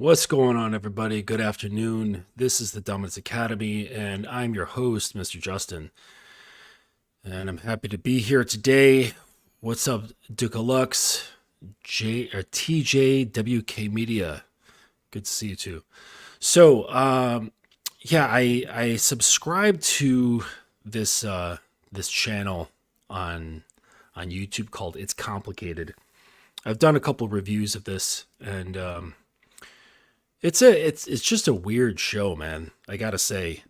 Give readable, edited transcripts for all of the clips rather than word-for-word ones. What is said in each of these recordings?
What's going on, everybody? Good afternoon. This is the Dominance Academy, and I'm your host, Mr. Justin. And I'm happy to be here today. What's up, Dukalux, TJWK Media? Good to see you too. So, yeah, I subscribe to this channel on YouTube called It's Complicated. I've done a couple reviews of this, and it's just a weird show, man. I gotta say,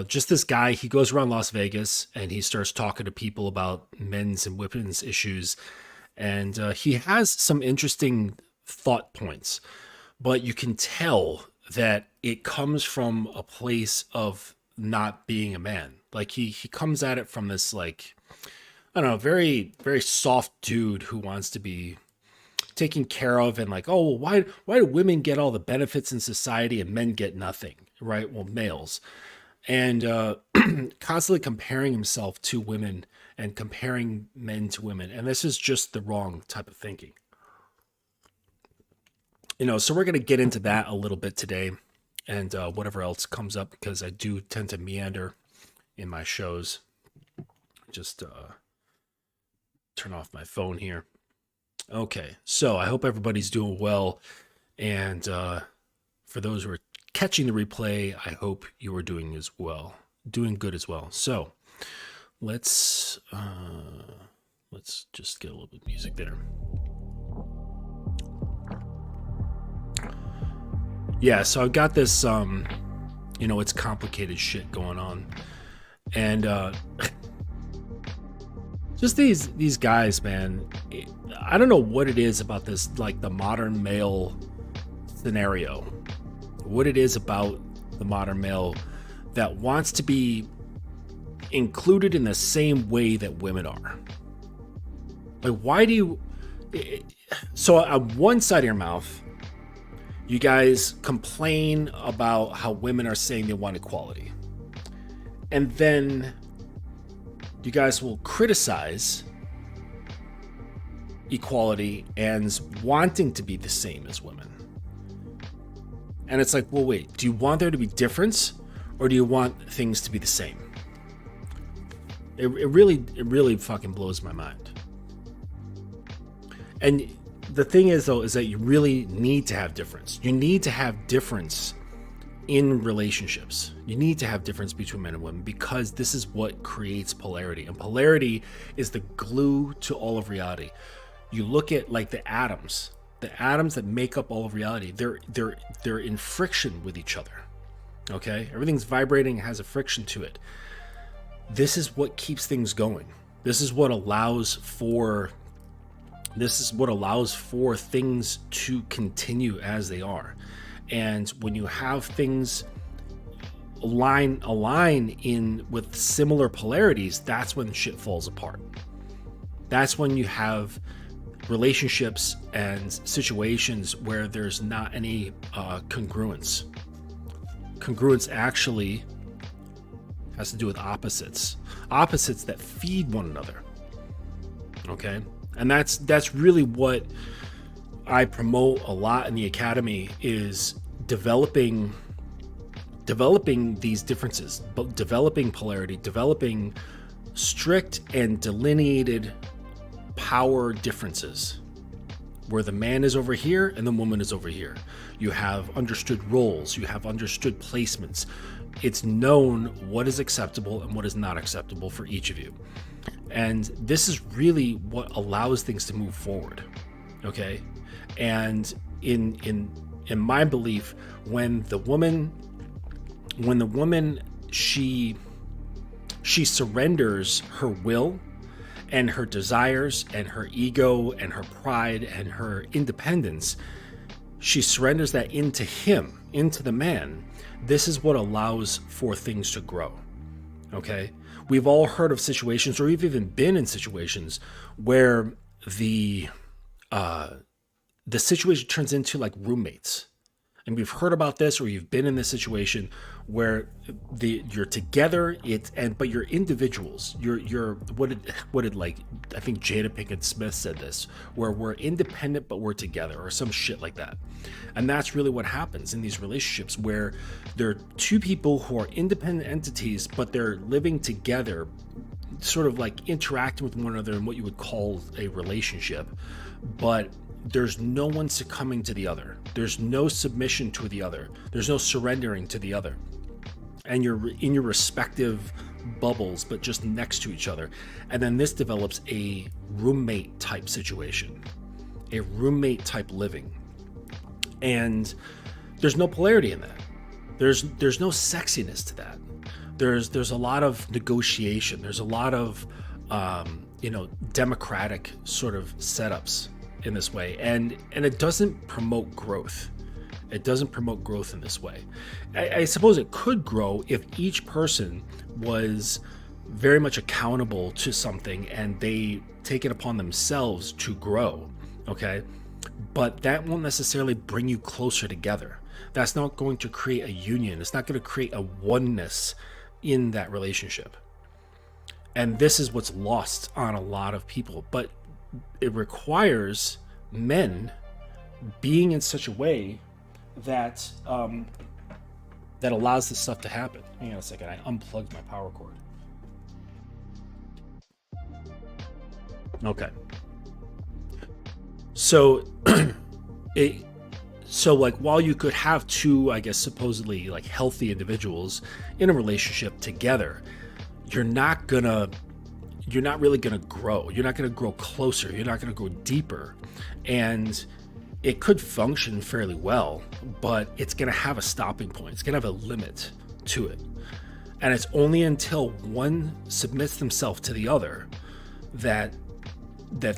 just this guy. He goes around Las Vegas and he starts talking to people about men's and women's issues, and he has some interesting thought points, but you can tell that it comes from a place of not being a man. Like he comes at it from this, like, I don't know, very very soft dude who wants to be taken care of, and like, oh, well, why do women get all the benefits in society and men get nothing, right? Well, males. And constantly comparing himself to women and comparing men to women, and this is just the wrong type of thinking. So we're going to get into that a little bit today, and whatever else comes up, because I do tend to meander in my shows. Just turn off my phone here. Okay, so I hope everybody's doing well, and for those who are catching the replay, I hope you are doing good as well. So let's just get a little bit of music there. Yeah, so I've got this it's complicated shit going on, and just these guys, man. I don't know what it is about this, like the modern male scenario, what it is about the modern male that wants to be included in the same way that women are. Like, why do you? So on one side of your mouth, you guys complain about how women are saying they want equality, and then you guys will criticize equality and wanting to be the same as women. And it's like, well, wait, do you want there to be difference, or do you want things to be the same? It really fucking blows my mind. And the thing is, though, is that you really need to have difference. You need to have difference in relationships. You need to have difference between men and women, because this is what creates polarity, and polarity is the glue to all of reality. You look at, like, the atoms that make up all of reality. They're in friction with each other. Okay, everything's vibrating, has a friction to it. This is what keeps things going. This is what allows for things to continue as they are. And when you have things align in with similar polarities, that's when shit falls apart. That's when you have relationships and situations where there's not any congruence. Congruence actually has to do with opposites that feed one another. Okay, and that's really what I promote a lot in the academy, is developing these differences, but developing polarity, developing strict and delineated power differences, where the man is over here and the woman is over here. You have understood roles, you have understood placements. It's known what is acceptable and what is not acceptable for each of you. And this is really what allows things to move forward. Okay? And in my belief, when the woman she surrenders her will and her desires and her ego and her pride and her independence, she surrenders that into him, into the man. This is what allows for things to grow. Okay? We've all heard of situations, or we've even been in situations, where the situation turns into like roommates. and we've heard about this, or you've been in this situation where you're together, but you're individuals. You're what did like I think Jada Pinkett Smith said this, where we're independent but we're together, or some shit like that. And that's really what happens in these relationships, where there are two people who are independent entities, but they're living together, sort of like interacting with one another in what you would call a relationship, but there's no one succumbing to the other. There's no submission to the other. There's no surrendering to the other. And you're in your respective bubbles, but just next to each other. And then this develops a roommate type situation, a roommate type living. And there's no polarity in that. There's no sexiness to that. There's a lot of negotiation. There's a lot of democratic sort of setups in this way, and it doesn't promote growth. It doesn't promote growth in this way. I suppose it could grow if each person was very much accountable to something and they take it upon themselves to grow, okay? But that won't necessarily bring you closer together. That's not going to create a union. It's not going to create a oneness in that relationship. And this is what's lost on a lot of people. But it requires men being in such a way that that allows this stuff to happen. Hang on a second, I unplugged my power cord. Okay. So like while you could have two, I guess supposedly like healthy individuals in a relationship together, you're not really gonna grow. You're not gonna grow closer. You're not gonna go deeper. And it could function fairly well, but it's gonna have a stopping point. It's gonna have a limit to it. And it's only until one submits themselves to the other that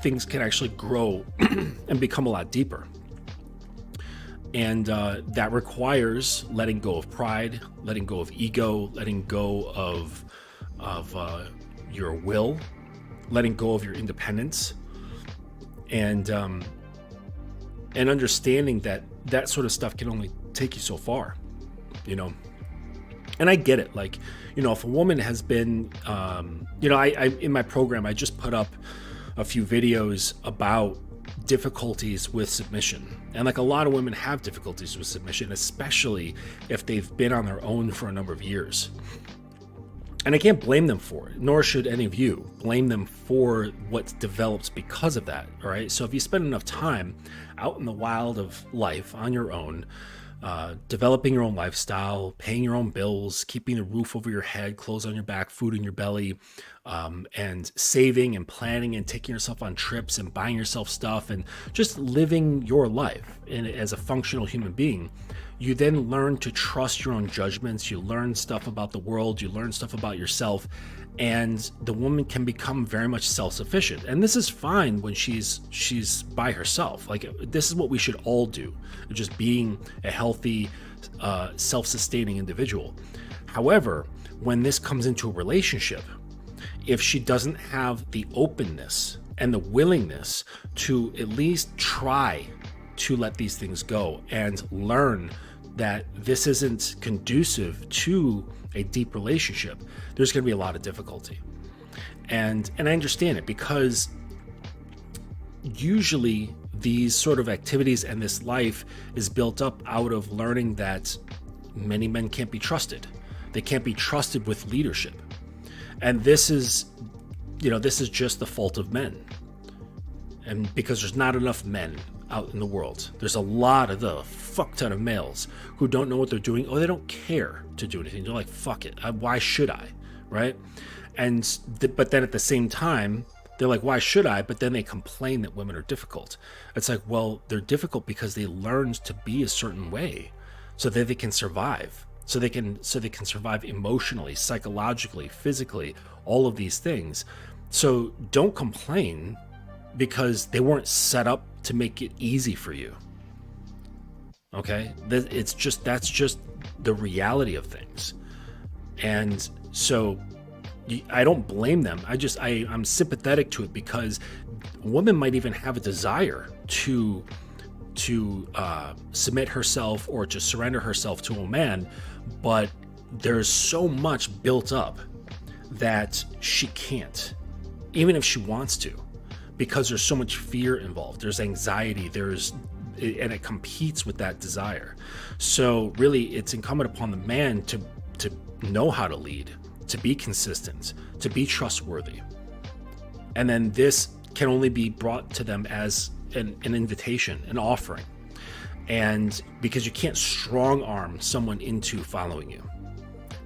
things can actually grow and become a lot deeper. And that requires letting go of pride, letting go of ego, letting go of your will, letting go of your independence, and understanding that sort of stuff can only take you so far, And I get it. Like, if a woman has been, I in my program, I just put up a few videos about difficulties with submission. And like a lot of women have difficulties with submission, especially if they've been on their own for a number of years. And I can't blame them for it, nor should any of you blame them for what develops because of that, all right? So if you spend enough time out in the wild of life on your own, developing your own lifestyle, paying your own bills, keeping the roof over your head, clothes on your back, food in your belly, and saving and planning and taking yourself on trips and buying yourself stuff and just living your life as a functional human being, you then learn to trust your own judgments. You learn stuff about the world. You learn stuff about yourself. And the woman can become very much self-sufficient. And this is fine when she's by herself. Like, this is what we should all do, just being a healthy, self-sustaining individual. However, when this comes into a relationship, if she doesn't have the openness and the willingness to at least try to let these things go and learn that this isn't conducive to a deep relationship, there's going to be a lot of difficulty. And I understand it, because usually these sort of activities and this life is built up out of learning that many men can't be trusted. They can't be trusted with leadership. And this is just the fault of men. And because there's not enough men out in the world. There's a lot of the fuck ton of males who don't know what they're doing, or they don't care to do anything. They're like, fuck it, why should I, right? But then at the same time, they're like, why should I? But then they complain that women are difficult. It's like, well, they're difficult because they learned to be a certain way so that they can survive. So they can survive emotionally, psychologically, physically, all of these things. So don't complain because they weren't set up to make it easy for you. Okay? That's just the reality of things. And so I don't blame them. I'm sympathetic to it, because women might even have a desire to to submit herself or to surrender herself to a man, but there's so much built up that she can't, even if she wants to, because there's so much fear involved. There's anxiety, and it competes with that desire. So really, it's incumbent upon the man to know how to lead, to be consistent, to be trustworthy. And then this can only be brought to them as an invitation, an offering. And because you can't strong arm someone into following you,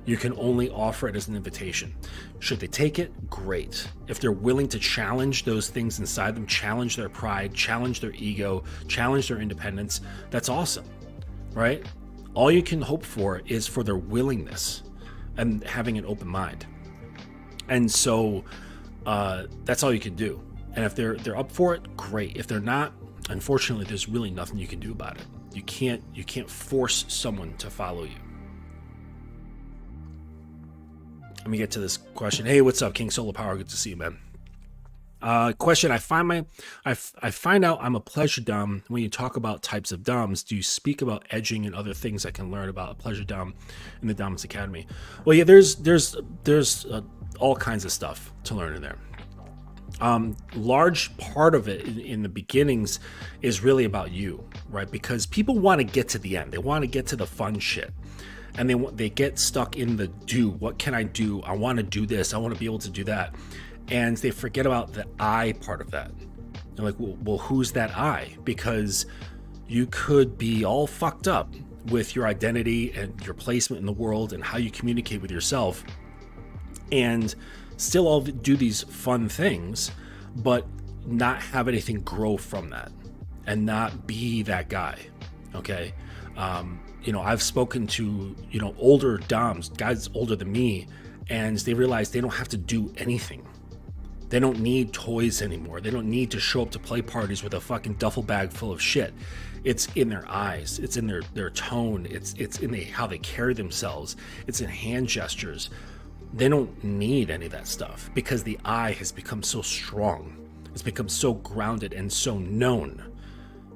you can only offer it as an invitation. Should they take it? Great. If they're willing to challenge those things inside them, challenge their pride, challenge their ego, challenge their independence, that's awesome, right? All you can hope for is for their willingness and having an open mind. And so that's all you can do. And if they're up for it, great. If they're not, unfortunately, there's really nothing you can do about it. You can't force someone to follow you. Let me get to this question. Hey, what's up, King Solar Power? Good to see you, man. Question: I find out I'm a pleasure dom. When you talk about types of doms, do you speak about edging and other things I can learn about a pleasure dom in the Dominance Academy? Well, yeah, there's all kinds of stuff to learn in there. Large part of it in the beginnings is really about you, right? Because people want to get to the end. They want to get to the fun shit. And they get stuck in the do. What can I do? I want to do this. I want to be able to do that. And they forget about the I part of that. They're like, well, who's that I? Because you could be all fucked up with your identity and your placement in the world and how you communicate with yourself, and still all do these fun things, but not have anything grow from that and not be that guy. Okay. I've spoken to, older doms, guys older than me, and they realize they don't have to do anything. They don't need toys anymore. They don't need to show up to play parties with a fucking duffel bag full of shit. It's in their eyes. It's in their tone. It's in how they carry themselves. It's in hand gestures. They don't need any of that stuff because the I has become so strong. It's become so grounded and so known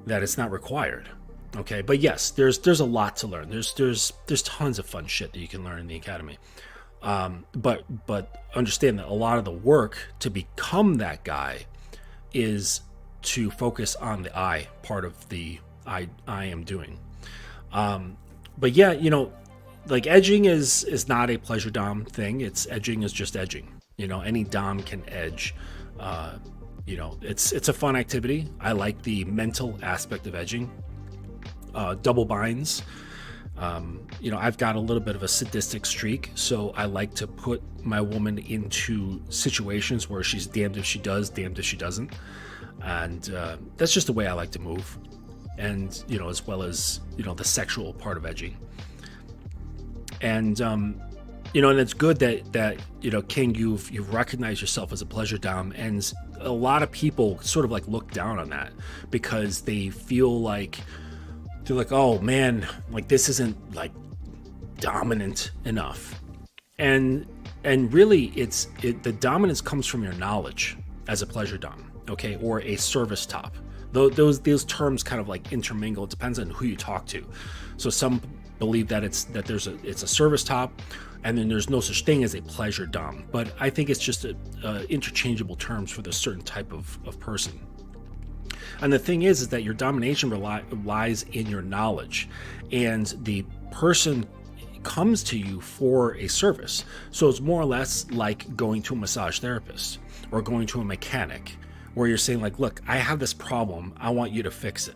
that it's not required. Okay, but yes, there's a lot to learn. There's tons of fun shit that you can learn in the academy. But understand that a lot of the work to become that guy is to focus on the I part of the I am doing. But yeah, like edging is not a pleasure dom thing. Edging is just edging. Any dom can edge. It's a fun activity. I like the mental aspect of edging. Double binds. I've got a little bit of a sadistic streak, so I like to put my woman into situations where she's damned if she does, damned if she doesn't. And that's just the way I like to move. And, as well as, the sexual part of edging. And, and it's good that King, you've recognized yourself as a pleasure dom. And a lot of people sort of like look down on that because they feel like, they're like, oh man, like this isn't like dominant enough. And really the dominance comes from your knowledge as a pleasure dom, okay, or a service top. Those terms kind of like intermingle. It depends on who you talk to. So some believe that it's a service top, and then there's no such thing as a pleasure dom. But I think it's just interchangeable terms for the certain type of person. And the thing is that your domination lies in your knowledge, and the person comes to you for a service. So it's more or less like going to a massage therapist or going to a mechanic, where you're saying like, look, I have this problem. I want you to fix it.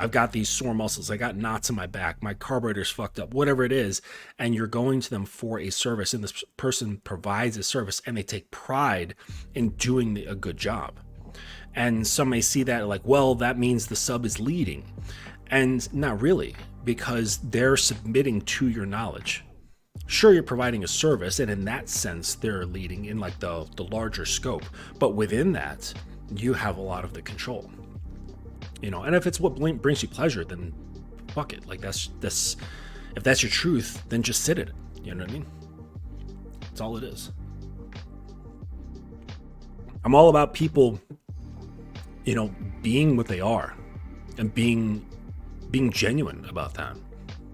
I've got these sore muscles. I got knots in my back. My carburetor's fucked up, whatever it is. And you're going to them for a service, and this person provides a service, and they take pride in doing a good job. And some may see that like, well, that means the sub is leading. And not really, because they're submitting to your knowledge. Sure, you're providing a service, and in that sense, they're leading in like the larger scope. But within that, you have a lot of the control. And if it's what brings you pleasure, then fuck it. Like that's if that's your truth, then just sit in it. You know what I mean? That's all it is. I'm all about people, being what they are and being being genuine about that.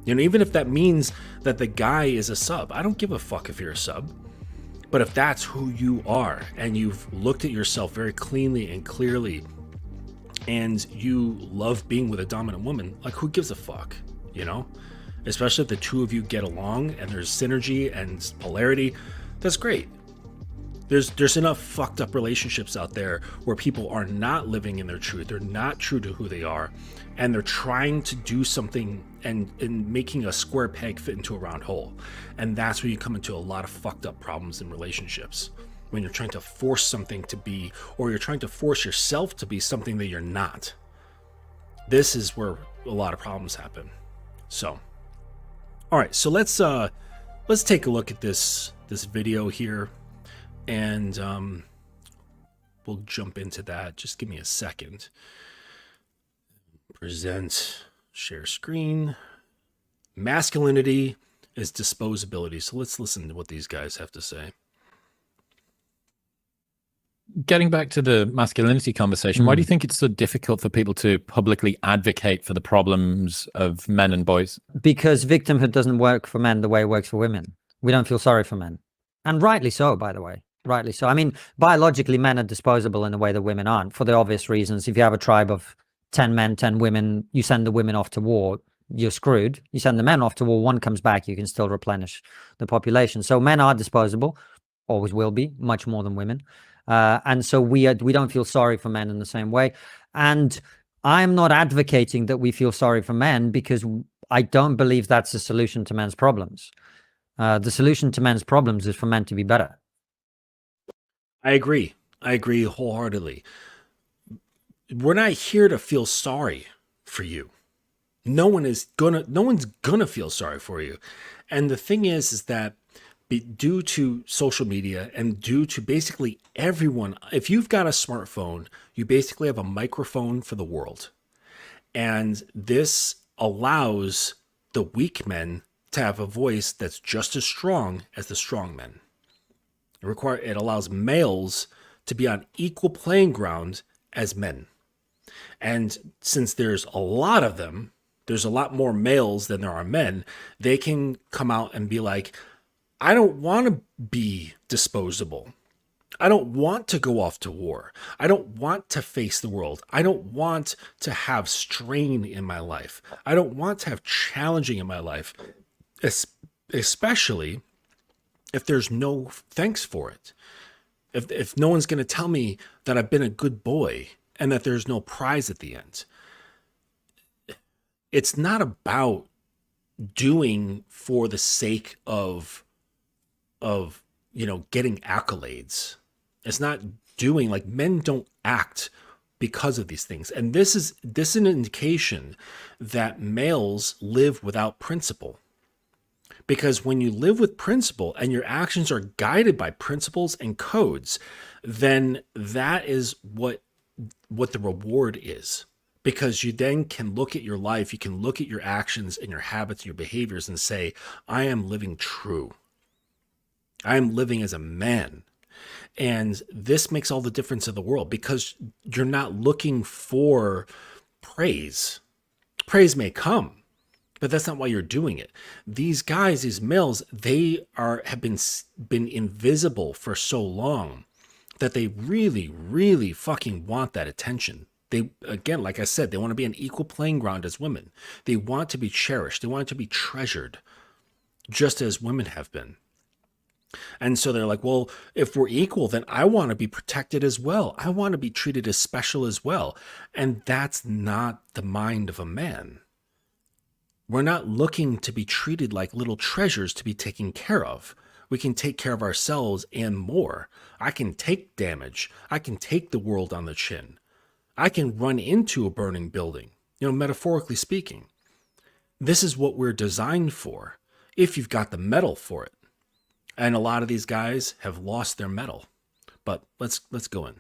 You know, even if that means that the guy is a sub, I don't give a fuck if you're a sub. But if that's who you are and you've looked at yourself very cleanly and clearly and you love being with a dominant woman, like, who gives a fuck, you know? Especially if the two of you get along and there's synergy and polarity, that's great. There's enough fucked up relationships out there where people are not living in their truth. They're not true to who they are. And they're trying to do something and making a square peg fit into a round hole. And that's where you come into a lot of fucked up problems in relationships. When you're trying to force something to be, or you're trying to force yourself to be something that you're not. This is where a lot of problems happen. So, all right, so let's take a look at this video here. And we'll jump into that. Just give me a second. Present, share screen. Masculinity is disposability. So let's listen to what these guys have to say. Getting back to the masculinity conversation, why do you think it's so difficult for people to publicly advocate for the problems of men and boys? Because victimhood doesn't work for men the way it works for women. We don't feel sorry for men. And rightly so, by the way. Rightly so. I mean, biologically, men are disposable in a way that women aren't, for the obvious reasons. If you have a tribe of 10 men, 10 women, you send the women off to war, you're screwed. You send the men off to war, one comes back, you can still replenish the population. So men are disposable, always will be, much more than women. And so we don't feel sorry for men in the same way. And I'm not advocating that we feel sorry for men, because I don't believe that's the solution to men's problems. The solution to men's problems is for men to be better. I agree wholeheartedly. We're not here to feel sorry for you. No one's gonna feel sorry for you. And the thing is that due to social media and due to basically everyone, if you've got a smartphone, you basically have a microphone for the world. And this allows the weak men to have a voice that's just as strong as the strong men. It allows males to be on equal playing ground as men. And since there's a lot of them, there's a lot more males than there are men, they can come out and be like, I don't want to be disposable. I don't want to go off to war. I don't want to face the world. I don't want to have strain in my life. I don't want to have challenging in my life, especially if there's no thanks for it. If no one's going to tell me that I've been a good boy and that there's no prize at the end. It's not about doing for the sake of getting accolades. It's not doing, like, men don't act because of these things. And this is an indication that males live without principle. Because when you live with principle and your actions are guided by principles and codes, then that is what the reward is. Because you then can look at your life, you can look at your actions and your habits and your behaviors and say, I am living true. I am living as a man. And this makes all the difference in the world, because you're not looking for praise. Praise may come, but that's not why you're doing it. These guys, these males, they have been invisible for so long that they really, really fucking want that attention. They, again, like I said, they want to be on equal playing ground as women. They want to be cherished. They want to be treasured, just as women have been. And so they're like, well, if we're equal, then I want to be protected as well. I want to be treated as special as well. And that's not the mind of a man. We're not looking to be treated like little treasures to be taken care of. We can take care of ourselves and more. I can take damage. I can take the world on the chin. I can run into a burning building, metaphorically speaking. This is what we're designed for, if you've got the metal for it. And a lot of these guys have lost their metal. But let's go in.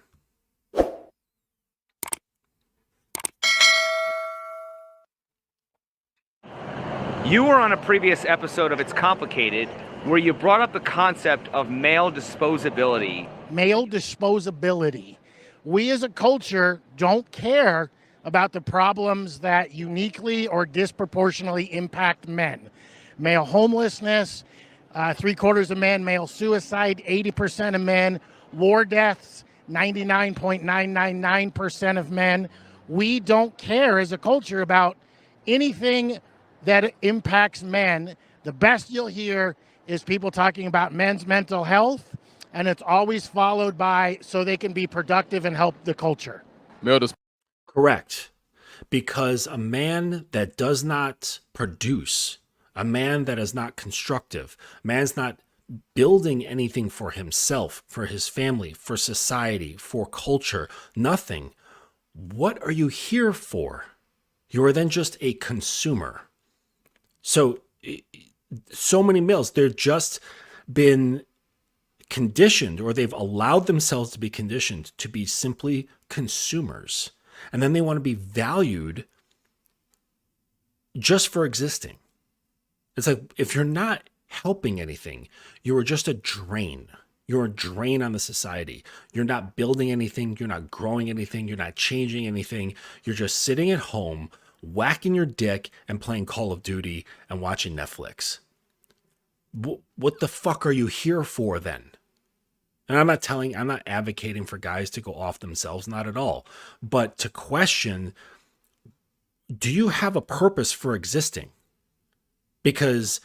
You were on a previous episode of It's Complicated where you brought up the concept of male disposability. Male disposability. We as a culture don't care about the problems that uniquely or disproportionately impact men. Male homelessness, 3/4 of men, male suicide, 80% of men, war deaths, 99.999% of men. We don't care as a culture about anything that impacts men. The best you'll hear is people talking about men's mental health, and it's always followed by so they can be productive and help the culture. Correct. Because a man that does not produce, a man that is not constructive, a man's not building anything for himself, for his family, for society, for culture, nothing. What are you here for? You are then just a consumer. So many males, they're just been conditioned, or they've allowed themselves to be conditioned to be simply consumers. And then they want to be valued just for existing. It's like, if you're not helping anything, you are just a drain. You're a drain on the society. You're not building anything. You're not growing anything. You're not changing anything. You're just sitting at home, whacking your dick and playing Call of Duty and watching Netflix. What the fuck are you here for then? And I'm not advocating for guys to go off themselves, not at all. But to question, do you have a purpose for existing? Because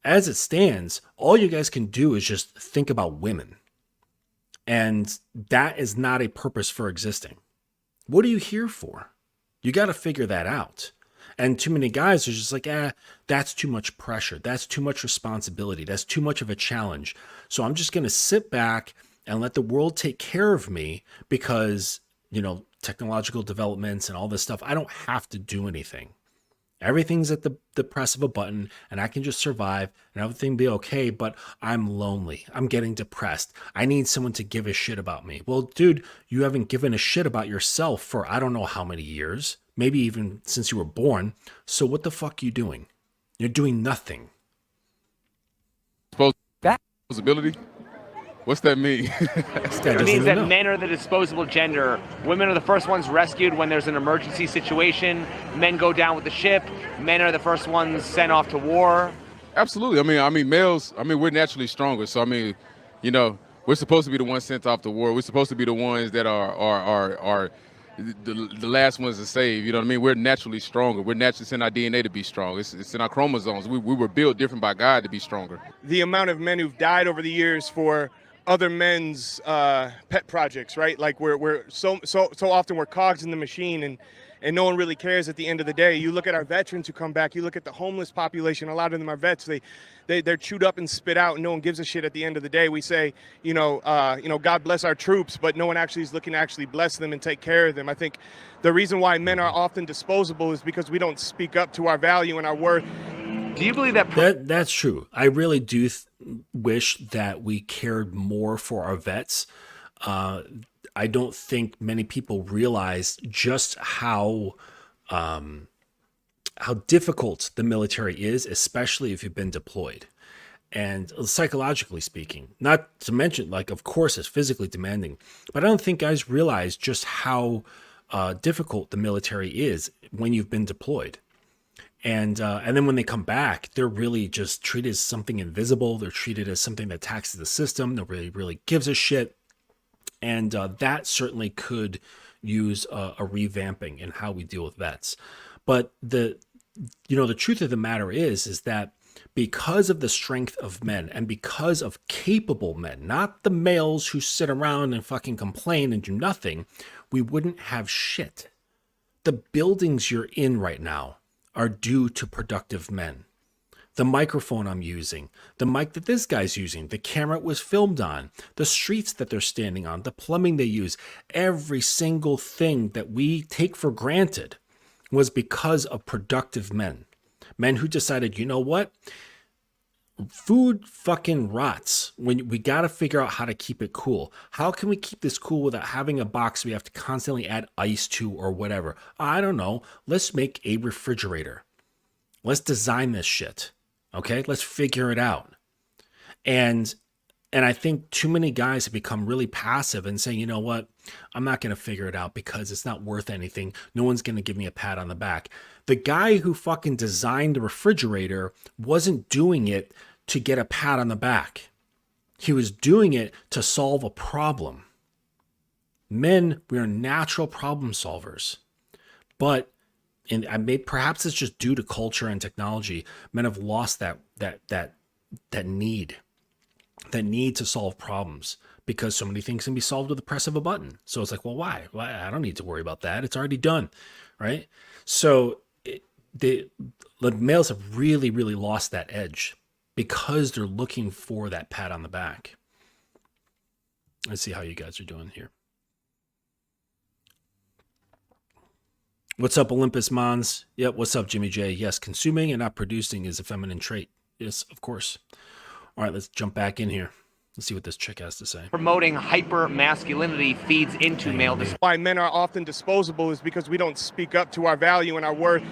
as it stands, all you guys can do is just think about women. And that is not a purpose for existing. What are you here for? You got to figure that out. And too many guys are just like, that's too much pressure. That's too much responsibility. That's too much of a challenge. So I'm just going to sit back and let the world take care of me because, technological developments and all this stuff, I don't have to do anything. Everything's at the press of a button, and I can just survive and everything be okay, but I'm lonely. I'm getting depressed. I need someone to give a shit about me. Well, dude, you haven't given a shit about yourself for I don't know how many years, maybe even since you were born. So what the fuck are you doing? You're doing nothing. Disposability? What's that mean? It means that men are the disposable gender. Women are the first ones rescued when there's an emergency situation. Men go down with the ship. Men are the first ones sent off to war. Absolutely. I mean, males, we're naturally stronger. So, we're supposed to be the ones sent off to war. We're supposed to be the ones that are the last ones to save. You know what I mean? We're naturally stronger. We're naturally in our DNA to be strong. It's in our chromosomes. We were built different by God to be stronger. The amount of men who've died over the years for other men's pet projects, right? Like we're so often we're cogs in the machine, and no one really cares at the end of the day. You look at our veterans who come back, you look at the homeless population, a lot of them are vets. They're chewed up and spit out, and no one gives a shit at the end of the day. We say, God bless our troops, but no one actually is looking to actually bless them and take care of them. I think the reason why men are often disposable is because we don't speak up to our value and our worth. Do you believe that? That's true. I really do wish that we cared more for our vets. I don't think many people realize just how difficult the military is, especially if you've been deployed. And psychologically speaking, not to mention, of course, it's physically demanding, but I don't think guys realize just how difficult the military is when you've been deployed. And then when they come back, they're really just treated as something invisible. They're treated as something that taxes the system. Nobody really gives a shit. And that certainly could use a revamping in how we deal with vets. But the truth of the matter is that because of the strength of men and because of capable men, not the males who sit around and fucking complain and do nothing, we wouldn't have shit. The buildings you're in right now are due to productive men. The microphone I'm using, the mic that this guy's using, the camera it was filmed on, the streets that they're standing on, the plumbing they use, every single thing that we take for granted was because of productive men. Men who decided, you know what? Food fucking rots. We got to figure out how to keep it cool. How can we keep this cool without having a box we have to constantly add ice to or whatever? I don't know. Let's make a refrigerator. Let's design this shit. Okay? Let's figure it out. And And I think too many guys have become really passive and saying, you know what, I'm not going to figure it out because it's not worth anything. No one's going to give me a pat on the back. The guy who fucking designed the refrigerator wasn't doing it to get a pat on the back. He was doing it to solve a problem. Men, we are natural problem solvers. But perhaps it's just due to culture and technology. Men have lost that need to solve problems because so many things can be solved with the press of a button. So it's like, well, why? I don't need to worry about that. It's already done, right? So the males have really, really lost that edge because they're looking for that pat on the back. Let's see how you guys are doing here. What's up, Olympus Mons? Yep. What's up, Jimmy J? Yes, consuming and not producing is a feminine trait. Yes, of course. All right, let's jump back in here. Let's see what this chick has to say. Promoting hyper masculinity feeds into male disposability. Why men are often disposable is because we don't speak up to our value and our worth.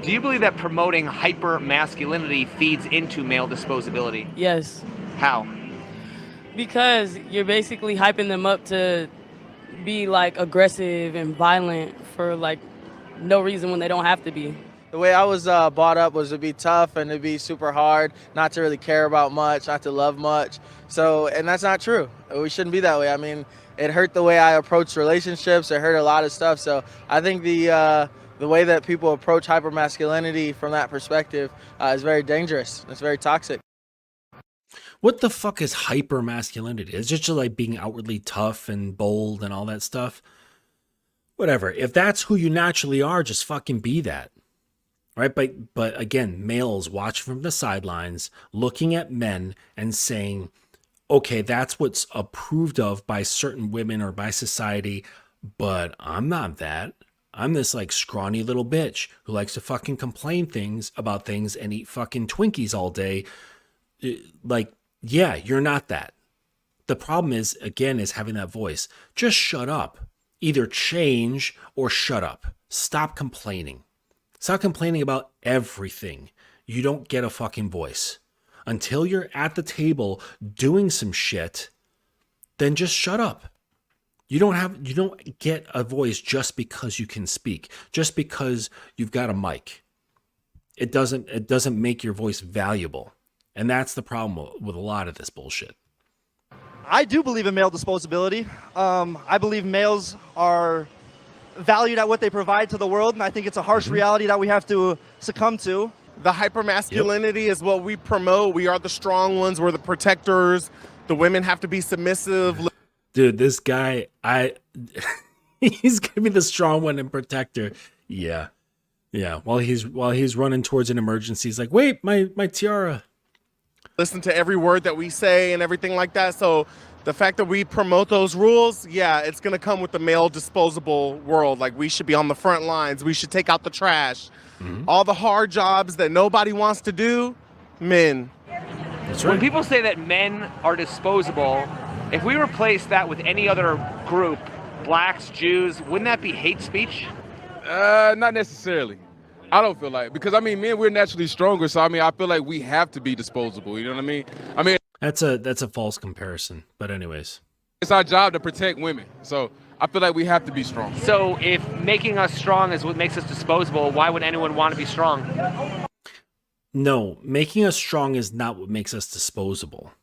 Do you believe that promoting hyper masculinity feeds into male disposability? Yes, How? because you're basically hyping them up to be like aggressive and violent for like no reason when they don't have to be. The way I was brought up was to be tough and to be super hard, not to really care about much, not to love much. So, and that's not true. We shouldn't be that way. I mean, it hurt the way I approached relationships. It hurt a lot of stuff. So I think the way that people approach hypermasculinity from that perspective is very dangerous. It's very toxic. What the fuck is hyper masculinity? Is it just like being outwardly tough and bold and all that stuff? Whatever. If that's who you naturally are, just fucking be that. Right? But again, males watch from the sidelines, looking at men and saying, okay, that's what's approved of by certain women or by society, but I'm not that. I'm this like scrawny little bitch who likes to fucking complain about things and eat fucking Twinkies all day. Like, yeah, you're not that. The problem is, again, is having that voice. Just shut up. Either change or shut up. Stop complaining. Stop complaining about everything. You don't get a fucking voice. Until you're at the table doing some shit, then just shut up. You don't get a voice just because you can speak, just because you've got a mic. It doesn't make your voice valuable. And that's the problem with a lot of this bullshit. I do believe in male disposability. I believe males are valued at what they provide to the world, and I think it's a harsh reality that we have to succumb to. The hypermasculinity is what we promote. We are the strong ones. We're the protectors. The women have to be submissive. Dude, this guy, he's gonna be the strong one and protector. Yeah. While he's running towards an emergency, he's like, wait, my tiara. Listen to every word that we say and everything like that. So the fact that we promote those rules, yeah, it's going to come with the male disposable world. Like, we should be on the front lines. We should take out the trash. All the hard jobs that nobody wants to do, men. That's right. When people say that men are disposable, if we replace that with any other group, blacks, Jews, wouldn't that be hate speech? Not necessarily. I don't feel like, because I mean, men, we're naturally stronger. So I mean, I feel like we have to be disposable. You know what I mean? That's a false comparison. But anyways, it's our job to protect women. So I feel like we have to be strong. So if making us strong is what makes us disposable, why would anyone want to be strong? No, making us strong is not what makes us disposable.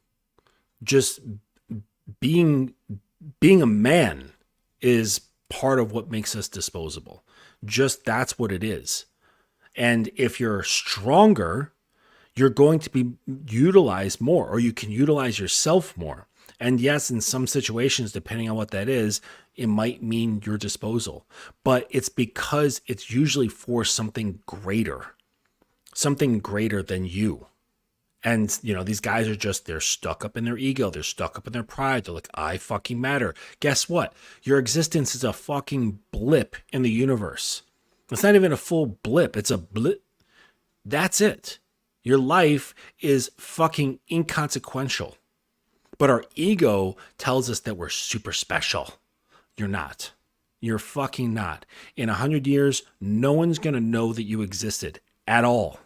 Just being a man is part of what makes us disposable. Just that's what it is. And if you're stronger, you're going to be utilized more, or you can utilize yourself more. And yes, in some situations, depending on what that is, it might mean your disposal. But it's because it's usually for something greater than you. And, you know, these guys are they're stuck up in their ego. They're stuck up in their pride. They're like, I fucking matter. Guess what? Your existence is a fucking blip in the universe. It's not even a full blip. It's a blip. That's it. Your life is fucking inconsequential. But our ego tells us that we're super special. You're not. You're fucking not. In 100 years, no one's going to know that you existed at all.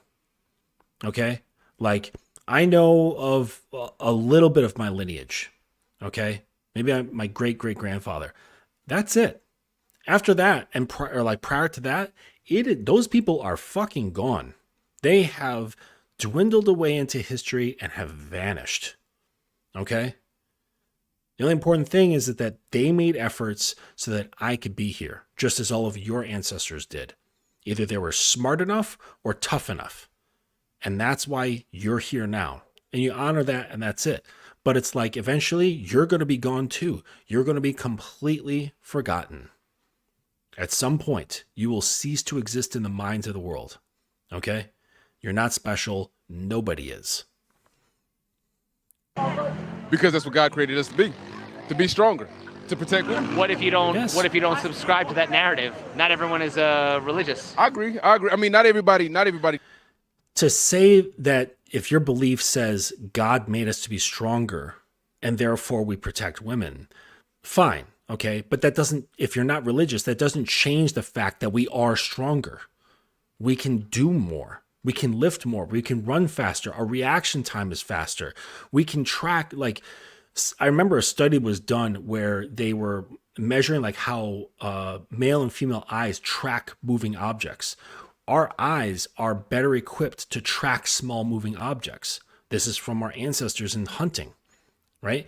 Okay? Like, I know of a little bit of my lineage. Okay, maybe my great great grandfather. That's it. After that, and prior to that, those people are fucking gone. They have dwindled away into history and have vanished. Okay? The only important thing is that they made efforts so that I could be here, just as all of your ancestors did. Either they were smart enough or tough enough. And that's why you're here now. And you honor that, and that's it. But it's like eventually you're going to be gone too. You're going to be completely forgotten. At some point, you will cease to exist in the minds of the world. Okay? You're not special. Nobody is. Because that's what God created us to be stronger, to protect women. What if you don't? Yes. What if you don't subscribe to that narrative? Not everyone is religious. I agree. I mean, not everybody. To say that if your belief says God made us to be stronger and therefore we protect women, fine, okay? But that doesn't, if you're not religious, that doesn't change the fact that we are stronger. We can do more. We can lift more. We can run faster. Our reaction time is faster. We can track, like, I remember a study was done where they were measuring like how male and female eyes track moving objects. Our eyes are better equipped to track small moving objects. This is from our ancestors in hunting, right?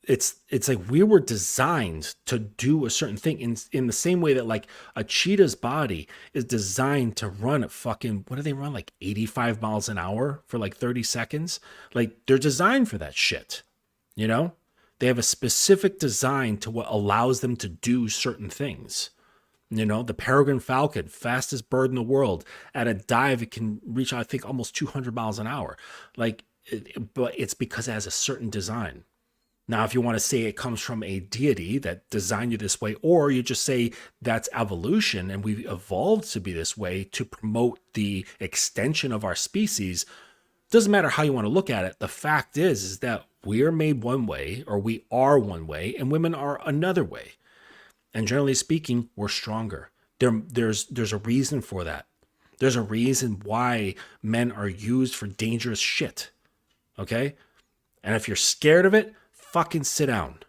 It's like we were designed to do a certain thing in the same way that like a cheetah's body is designed to run at fucking, what do they run? Like 85 miles an hour for like 30 seconds. Like they're designed for that shit. You know, they have a specific design to what allows them to do certain things. You know, the peregrine falcon, fastest bird in the world, at a dive, it can reach, I think, almost 200 miles an hour. Like, but it's because it has a certain design. Now, if you want to say it comes from a deity that designed you this way, or you just say that's evolution and we've evolved to be this way to promote the extension of our species, doesn't matter how you want to look at it. The fact is that we're made one way, or we are one way, and women are another way. And generally speaking, we're stronger. There's a reason for that. There's a reason why men are used for dangerous shit. Okay? And if you're scared of it, fucking sit down.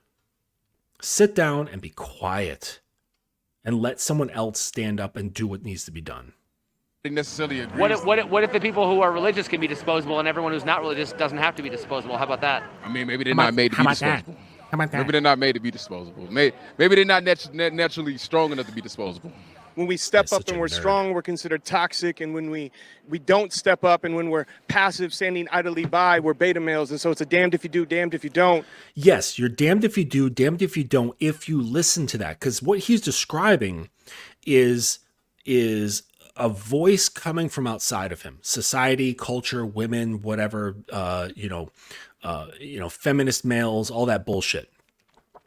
Sit down and be quiet. And let someone else stand up and do what needs to be done. Necessarily agree. What if the people who are religious can be disposable and everyone who's not religious doesn't have to be disposable? How about that? I mean, maybe they're not made to be disposable. Maybe they're not made to be disposable. Maybe they're not naturally strong enough to be disposable. When we step up and we're strong, we're considered toxic. And when we don't step up and when we're passive, standing idly by, we're beta males. And so it's a damned if you do, damned if you don't. Yes, you're damned if you do, damned if you don't, if you listen to that. Because what he's describing is a voice coming from outside of him. Society, culture, women, whatever, feminist males, all that bullshit.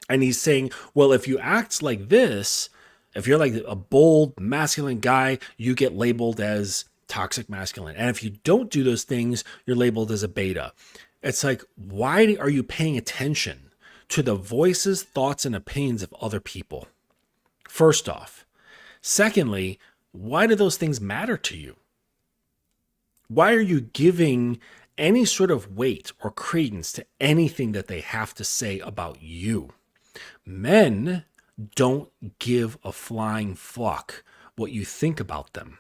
And he's saying, well, if you act like this, if you're like a bold, masculine guy, you get labeled as toxic masculine. And if you don't do those things, you're labeled as a beta. It's like, why are you paying attention to the voices, thoughts, and opinions of other people? First off. Secondly, why do those things matter to you? Why are you giving any sort of weight or credence to anything that they have to say about you? Men don't give a flying fuck what you think about them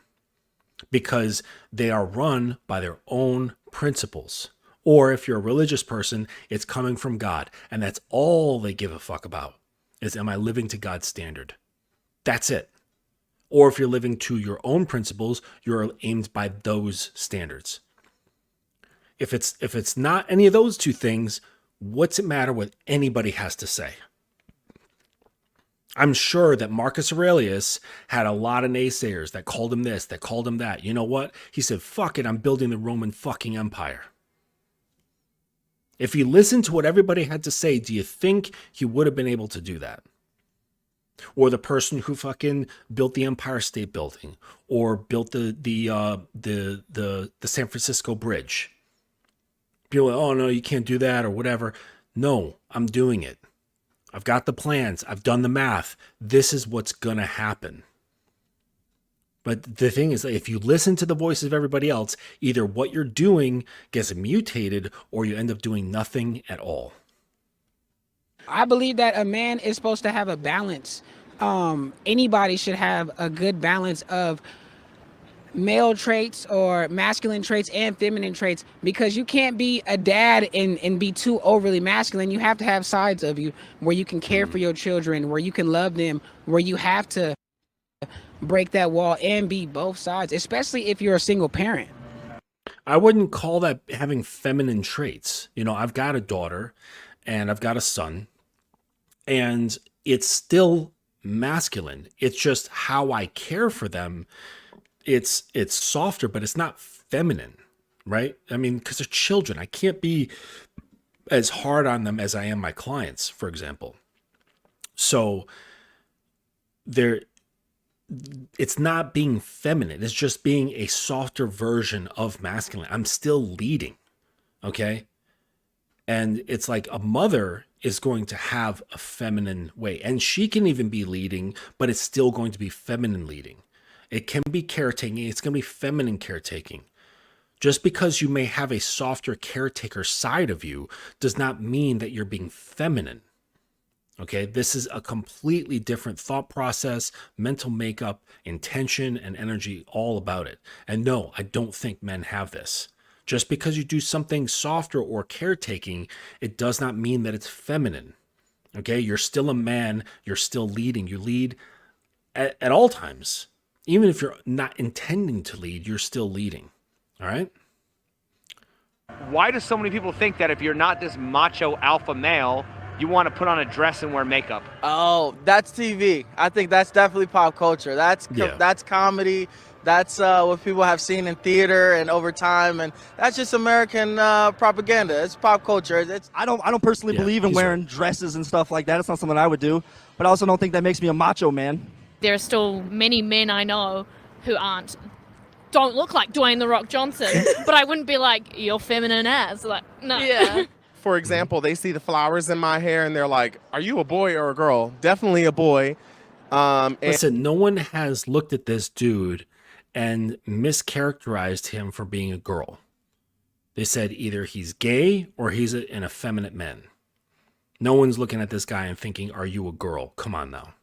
because they are run by their own principles. Or if you're a religious person, it's coming from God. And that's all they give a fuck about is, am I living to God's standard? That's it. Or if you're living to your own principles, you're aimed by those standards. If it's not any of those two things, what's it matter what anybody has to say? I'm sure that Marcus Aurelius had a lot of naysayers that called him this, that called him that. You know what? He said, fuck it, I'm building the Roman fucking Empire. If he listened to what everybody had to say, do you think he would have been able to do that? Or the person who fucking built the Empire State Building, or built the San Francisco Bridge. People are like, oh no, you can't do that or whatever. No, I'm doing it. I've got the plans. I've done the math. This is what's gonna happen. But the thing is, if you listen to the voices of everybody else, either what you're doing gets mutated or you end up doing nothing at all. I believe that a man is supposed to have a balance. Anybody should have a good balance of male traits or masculine traits and feminine traits, because you can't be a dad and be too overly masculine. You have to have sides of you where you can care for your children, where you can love them, where you have to break that wall and be both sides, especially if you're a single parent. I wouldn't call that having feminine traits. You know, I've got a daughter and I've got a son, and it's still masculine. It's just how I care for them. It's softer, but it's not feminine, right? I mean, because they're children. I can't be as hard on them as I am my clients, for example. So it's not being feminine. It's just being a softer version of masculine. I'm still leading, okay? And it's like a mother is going to have a feminine way, and she can even be leading, but it's still going to be feminine leading. It can be caretaking. It's going to be feminine caretaking. Just because you may have a softer caretaker side of you does not mean that you're being feminine. Okay, this is a completely different thought process, mental makeup, intention, and energy, all about it. And no, I don't think men have this. Just because you do something softer or caretaking, it does not mean that it's feminine. Okay, you're still a man, you're still leading. You lead at all times. Even if you're not intending to lead, you're still leading. All right? Why do so many people think that if you're not this macho alpha male, you want to put on a dress and wear makeup? Oh, that's TV. I think that's definitely pop culture. That's comedy. That's what people have seen in theater and over time, and that's just American propaganda. It's pop culture. I don't personally believe in wearing dresses and stuff like that. It's not something I would do, but I also don't think that makes me a macho man. There are still many men I know who don't look like Dwayne "The Rock" Johnson, but I wouldn't be like, you're feminine as. Like, no. Yeah. For example, they see the flowers in my hair and they're like, are you a boy or a girl? Definitely a boy. Listen, no one has looked at this dude and mischaracterized him for being a girl. They said either he's gay or he's an effeminate man. No one's looking at this guy and thinking, are you a girl? Come on now.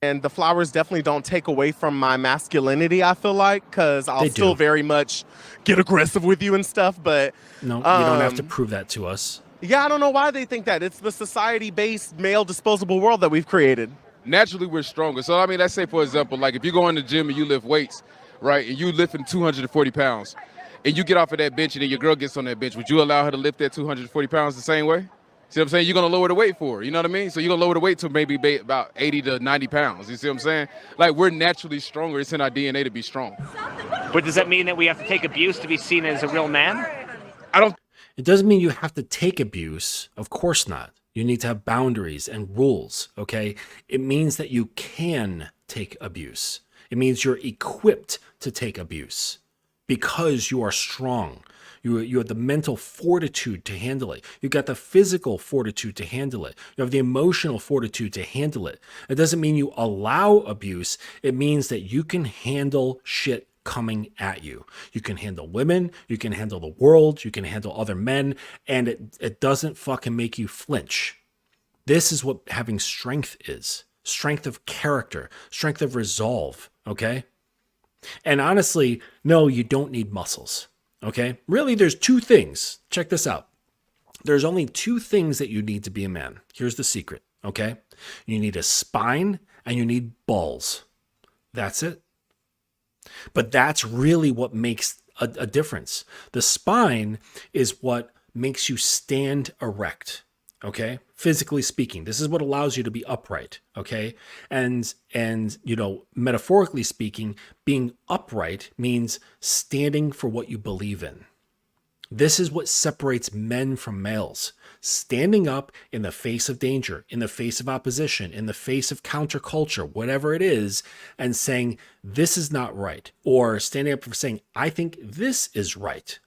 And the flowers definitely don't take away from my masculinity, I feel like, because I'll still very much get aggressive with you and stuff. But no, you don't have to prove that to us. Yeah, I don't know why they think that. It's the society-based male disposable world that we've created. Naturally, we're stronger. So, I mean, let's say, for example, like if you go in the gym and you lift weights, right, and you lifting 240 pounds, and you get off of that bench and then your girl gets on that bench, would you allow her to lift that 240 pounds the same way? See what I'm saying? You're going to lower the weight for her. You know what I mean? So you're going to lower the weight to maybe about 80 to 90 pounds. You see what I'm saying? Like, we're naturally stronger. It's in our DNA to be strong. But does that mean that we have to take abuse to be seen as a real man? It doesn't mean you have to take abuse. Of course not. You need to have boundaries and rules, okay? It means that you can take abuse. It means you're equipped to take abuse because you are strong. You have the mental fortitude to handle it. You've got the physical fortitude to handle it. You have the emotional fortitude to handle it. It doesn't mean you allow abuse. It means that you can handle shit coming at you. You can handle women. You can handle the world. You can handle other men. And it doesn't fucking make you flinch. This is what having strength is. Strength of character. Strength of resolve. Okay? And honestly, no, you don't need muscles. Okay? Really, there's two things. Check this out. There's only two things that you need to be a man. Here's the secret. Okay? You need a spine and you need balls. That's it. But that's really what makes a difference. The spine is what makes you stand erect. Okay? Physically speaking, this is what allows you to be upright. Okay? And you know, metaphorically speaking, being upright means standing for what you believe in. This is what separates men from males. Standing up in the face of danger, in the face of opposition, in the face of counterculture, whatever it is, and saying, this is not right. Or standing up for saying, I think this is right.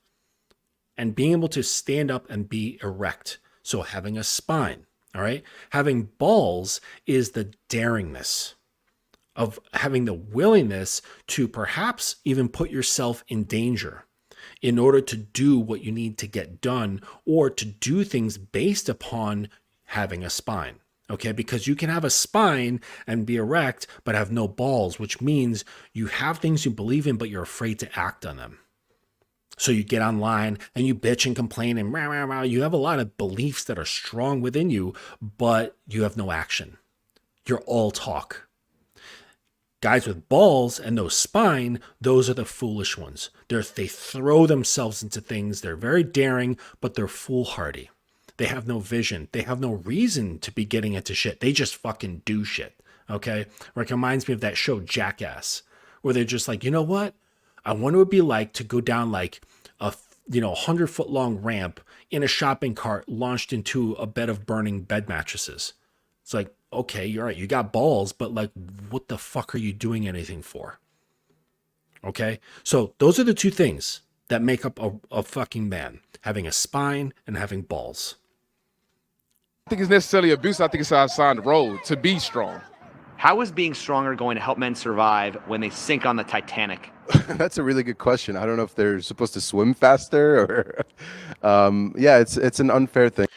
And being able to stand up and be erect. So having a spine, all right? Having balls is the daringness of having the willingness to perhaps even put yourself in danger in order to do what you need to get done, or to do things based upon having a spine. Okay, because you can have a spine and be erect, but have no balls, which means you have things you believe in, but you're afraid to act on them. So you get online and you bitch and complain and rah, rah, rah. You have a lot of beliefs that are strong within you, but you have no action. You're all talk. Guys with balls and no spine, those are the foolish ones. They throw themselves into things. They're very daring, but they're foolhardy. They have no vision. They have no reason to be getting into shit. They just fucking do shit. Okay? Like, it reminds me of that show Jackass, where they're just like, you know what? I wonder what it would be like to go down like a 100-foot long ramp in a shopping cart launched into a bed of burning bed mattresses. It's like, okay, you're right. You got balls, but like, what the fuck are you doing anything for? Okay? So those are the two things that make up a fucking man: having a spine and having balls. I think it's necessarily abuse. I think it's our sign of the road to be strong. How is being stronger going to help men survive when they sink on the Titanic? That's a really good question. I don't know if they're supposed to swim faster or, yeah, it's an unfair thing.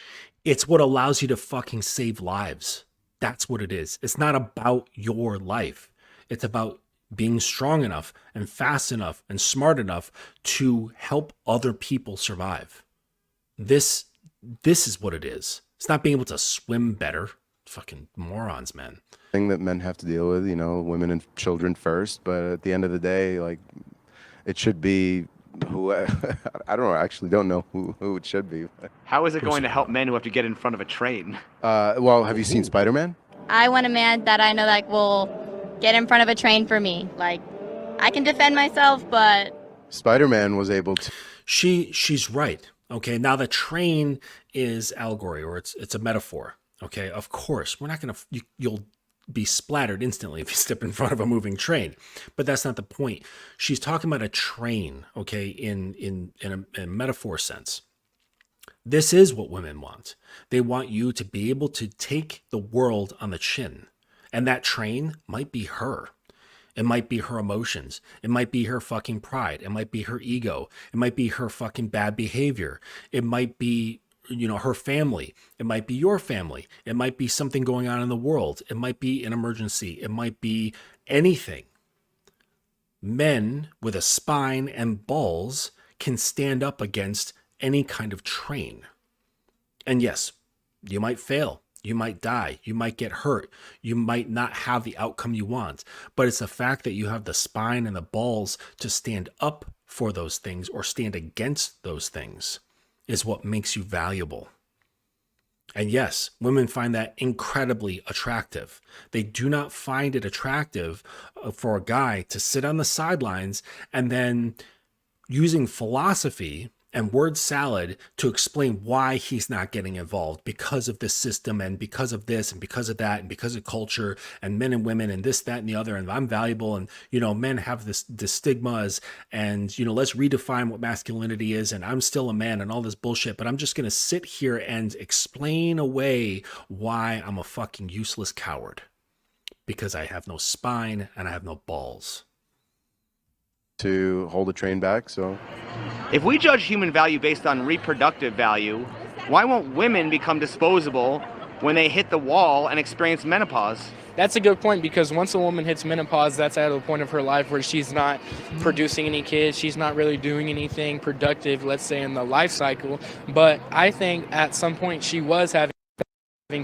It's what allows you to fucking save lives. That's what it is. It's not about your life. It's about being strong enough and fast enough and smart enough to help other people survive. This is what it is. It's not being able to swim better. Fucking morons, man. Thing that men have to deal with, women and children first, but at the end of the day, like, it should be who I actually don't know who it should be. How is it going to help men who have to get in front of a train? Well, have you seen Spider-Man? I want a man that I know that will get in front of a train for me. Like, I can defend myself, but Spider-Man was able to. She's right. Okay, now the train is allegory, or it's a metaphor. Okay, of course, we're not going to, you'll be splattered instantly if you step in front of a moving train, but that's not the point. She's talking about a train, okay, in a metaphor sense. This is what women want. They want you to be able to take the world on the chin, and that train might be her. It might be her emotions. It might be her fucking pride. It might be her ego. It might be her fucking bad behavior. It might be, her family. It might be your family. It might be something going on in the world. It might be an emergency. It might be anything. Men with a spine and balls can stand up against any kind of train. And yes, you might fail. You might die. You might get hurt. You might not have the outcome you want. But it's the fact that you have the spine and the balls to stand up for those things or stand against those things is what makes you valuable. And yes, women find that incredibly attractive. They do not find it attractive for a guy to sit on the sidelines and then using philosophy and word salad to explain why he's not getting involved because of this system and because of this and because of that and because of culture and men and women and this, that, and the other, and I'm valuable, and men have this stigmas, and let's redefine what masculinity is, and I'm still a man and all this bullshit, but I'm just gonna sit here and explain away why I'm a fucking useless coward because I have no spine and I have no balls to hold a train back. So if we judge human value based on reproductive value, why won't women become disposable when they hit the wall and experience menopause? That's a good point, because once a woman hits menopause, that's at a point of her life where she's not producing any kids, she's not really doing anything productive, let's say, in the life cycle. But I think at some point she was having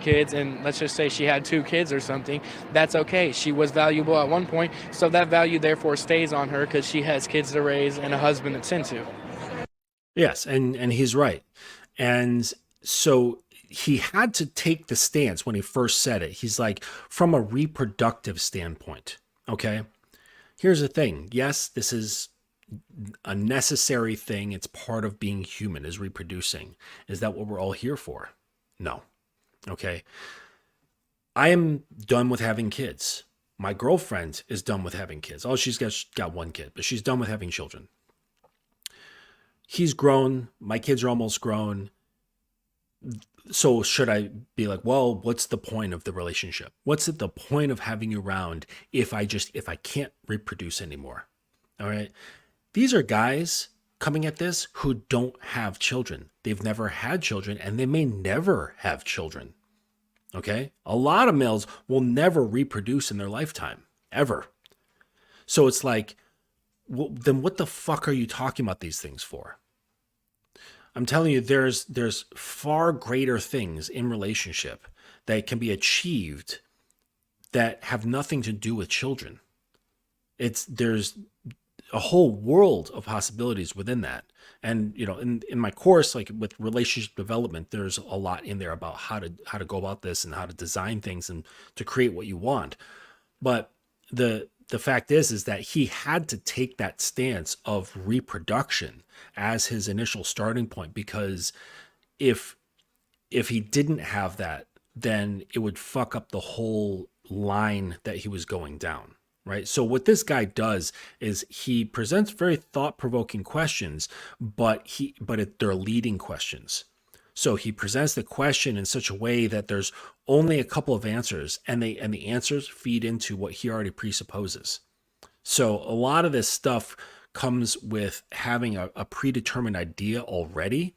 kids, and let's just say she had 2 kids or something, that's okay. She was valuable at one point, so that value therefore stays on her because she has kids to raise and a husband to tend to. Yes, and he's right. And so he had to take the stance when he first said it. He's like, from a reproductive standpoint, okay? Here's the thing. Yes, this is a necessary thing. It's part of being human, is reproducing. Is that what we're all here for? No. Okay. I am done with having kids. My girlfriend is done with having kids. Oh, she's got 1 kid, but she's done with having children. He's grown. My kids are almost grown. So should I be like, well, what's the point of the relationship? What's the point of having you around if I can't reproduce anymore? All right. These are guys coming at this who don't have children. They've never had children and they may never have children. Okay. A lot of males will never reproduce in their lifetime, ever. So it's like, well, then what the fuck are you talking about these things for? I'm telling you, there's far greater things in relationship that can be achieved that have nothing to do with children. There's a whole world of possibilities within that. And in my course, like with relationship development, there's a lot in there about how to go about this and how to design things and to create what you want. But the fact is that he had to take that stance of reproduction as his initial starting point, because if he didn't have that, then it would fuck up the whole line that he was going down, right? So what this guy does is he presents very thought-provoking questions, but they're leading questions. So he presents the question in such a way that there's only a couple of answers, and the answers feed into what he already presupposes. So a lot of this stuff comes with having a predetermined idea already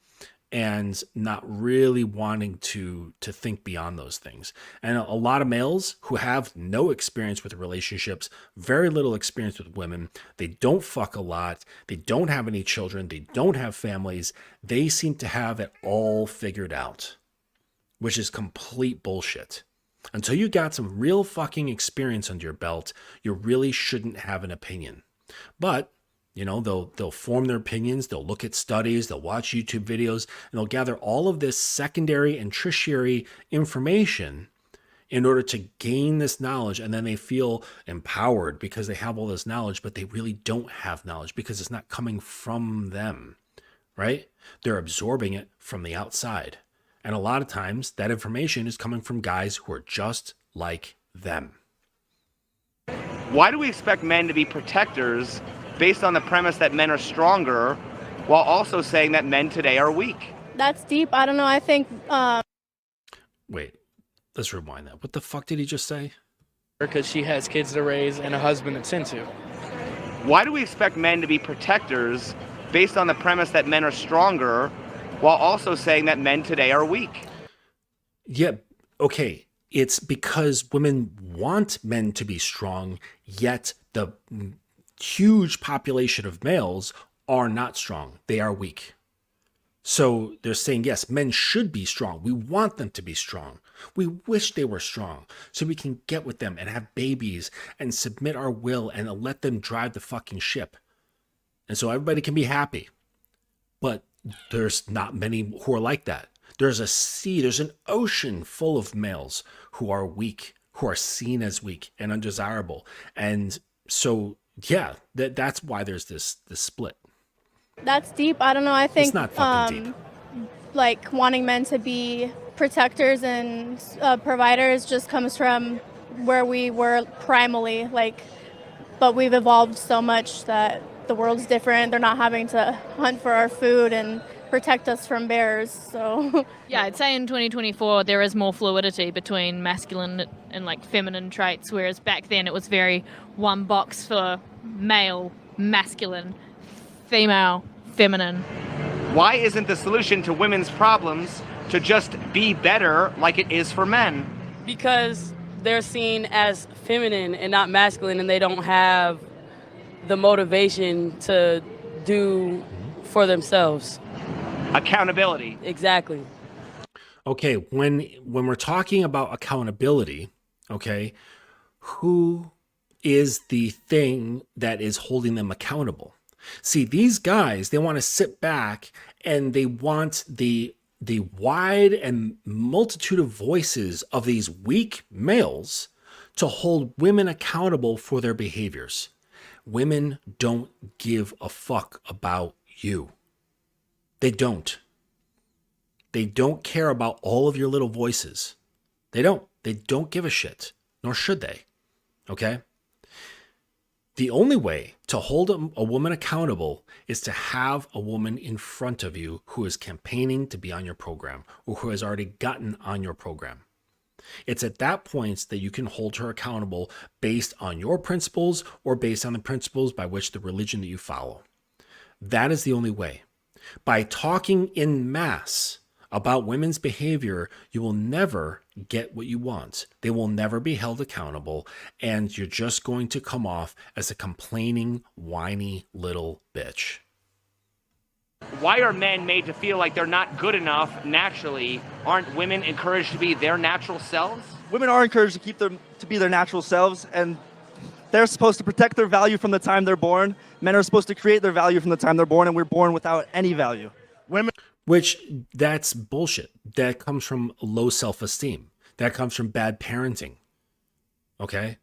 and not really wanting to think beyond those things. And a lot of males who have no experience with relationships, very little experience with women, they don't fuck a lot, they don't have any children, they don't have families, they seem to have it all figured out, which is complete bullshit. Until you got some real fucking experience under your belt, you really shouldn't have an opinion. But they'll form their opinions, they'll look at studies, they'll watch YouTube videos, and they'll gather all of this secondary and tertiary information in order to gain this knowledge. And then they feel empowered because they have all this knowledge, but they really don't have knowledge because it's not coming from them, right? They're absorbing it from the outside. And a lot of times that information is coming from guys who are just like them. Why do we expect men to be protectors based on the premise that men are stronger, while also saying that men today are weak? That's deep. I don't know. I think. Wait, let's rewind that. What the fuck did he just say? Because she has kids to raise and a husband that's into. Why do we expect men to be protectors based on the premise that men are stronger, while also saying that men today are weak? Yeah, okay. It's because women want men to be strong, yet the huge population of males are not strong. They are weak. So they're saying, yes, men should be strong. We want them to be strong. We wish they were strong so we can get with them and have babies and submit our will and let them drive the fucking ship. And so everybody can be happy. But there's not many who are like that. There's an ocean full of males who are weak, who are seen as weak and undesirable. And so, yeah, that's why there's this split. That's deep. I don't know. I think it's not fucking deep. Like wanting men to be protectors and providers just comes from where we were primally, but we've evolved so much that the world's different. They're not having to hunt for our food and protect us from bears. So yeah, I'd say in 2024 there is more fluidity between masculine and feminine traits, whereas back then it was very one box for male, masculine, female, feminine. Why isn't the solution to women's problems to just be better like it is for men? Because they're seen as feminine and not masculine, and they don't have the motivation to do for themselves. Accountability. Exactly. Okay, when we're talking about accountability, okay, who is the thing that is holding them accountable? See, these guys, they want to sit back and they want the wide and multitude of voices of these weak males to hold women accountable for their behaviors. Women don't give a fuck about you. They don't. They don't care about all of your little voices. They don't. They don't give a shit, nor should they. Okay? The only way to hold a woman accountable is to have a woman in front of you who is campaigning to be on your program or who has already gotten on your program. It's at that point that you can hold her accountable based on your principles or based on the principles by which the religion that you follow. That is the only way. By talking in mass about women's behavior, you will never get what you want. They will never be held accountable, and you're just going to come off as a complaining, whiny little bitch. Why are men made to feel like they're not good enough naturally? Aren't women encouraged to be their natural selves? Women are encouraged to be their natural selves, and they're supposed to protect their value from the time they're born. Men are supposed to create their value from the time they're born, and we're born without any value. Which, that's bullshit. That comes from low self-esteem. That comes from bad parenting. Okay?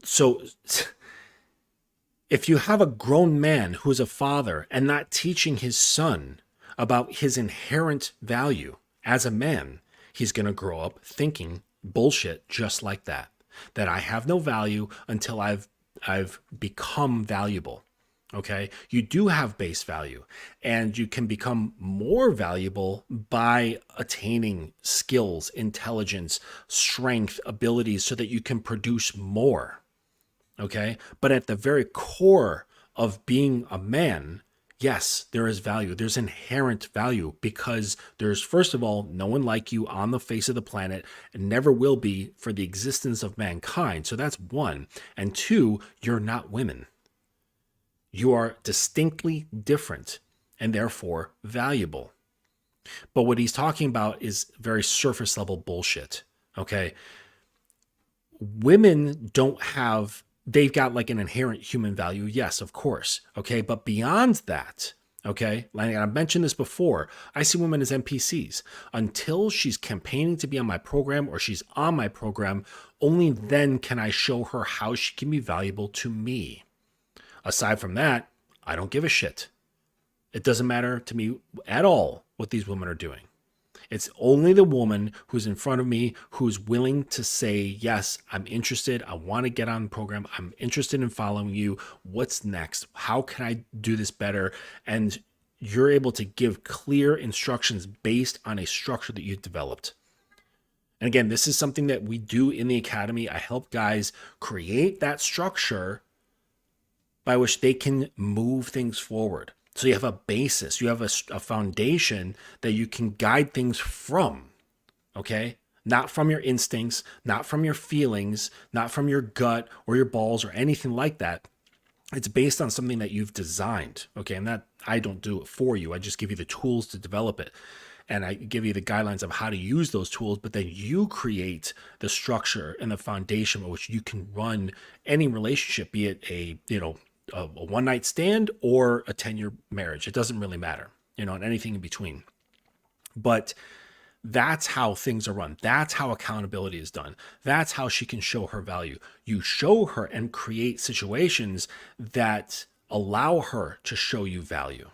So if you have a grown man who is a father and not teaching his son about his inherent value as a man, he's going to grow up thinking bullshit just like that. That I have no value until I've become valuable. Okay, you do have base value, and you can become more valuable by attaining skills, intelligence, strength, abilities so that you can produce more. Okay, but at the very core of being a man, yes, there is value. There's inherent value because there's, first of all, no one like you on the face of the planet and never will be for the existence of mankind. So that's one. And two, you're not women. You are distinctly different and therefore valuable. But what he's talking about is very surface level bullshit. Okay. Women don't have, they've got like an inherent human value. Yes, of course. Okay. But beyond that, okay, like I mentioned this before, I see women as NPCs. Until she's campaigning to be on my program or she's on my program, only then can I show her how she can be valuable to me. Aside from that, I don't give a shit. It doesn't matter to me at all what these women are doing. It's only the woman who's in front of me who's willing to say, yes, I'm interested. I want to get on the program. I'm interested in following you. What's next? How can I do this better? And you're able to give clear instructions based on a structure that you've developed. And again, this is something that we do in the academy. I help guys create that structure by which they can move things forward. So you have a basis, you have a foundation that you can guide things from, okay? Not from your instincts, not from your feelings, not from your gut or your balls or anything like that. It's based on something that you've designed, okay? And that I don't do it for you. I just give you the tools to develop it. And I give you the guidelines of how to use those tools, but then you create the structure and the foundation by which you can run any relationship, be it a one-night stand or a 10-year marriage. It doesn't really matter, and anything in between. But that's how things are run. That's how accountability is done. That's how she can show her value. You show her and create situations that allow her to show you value.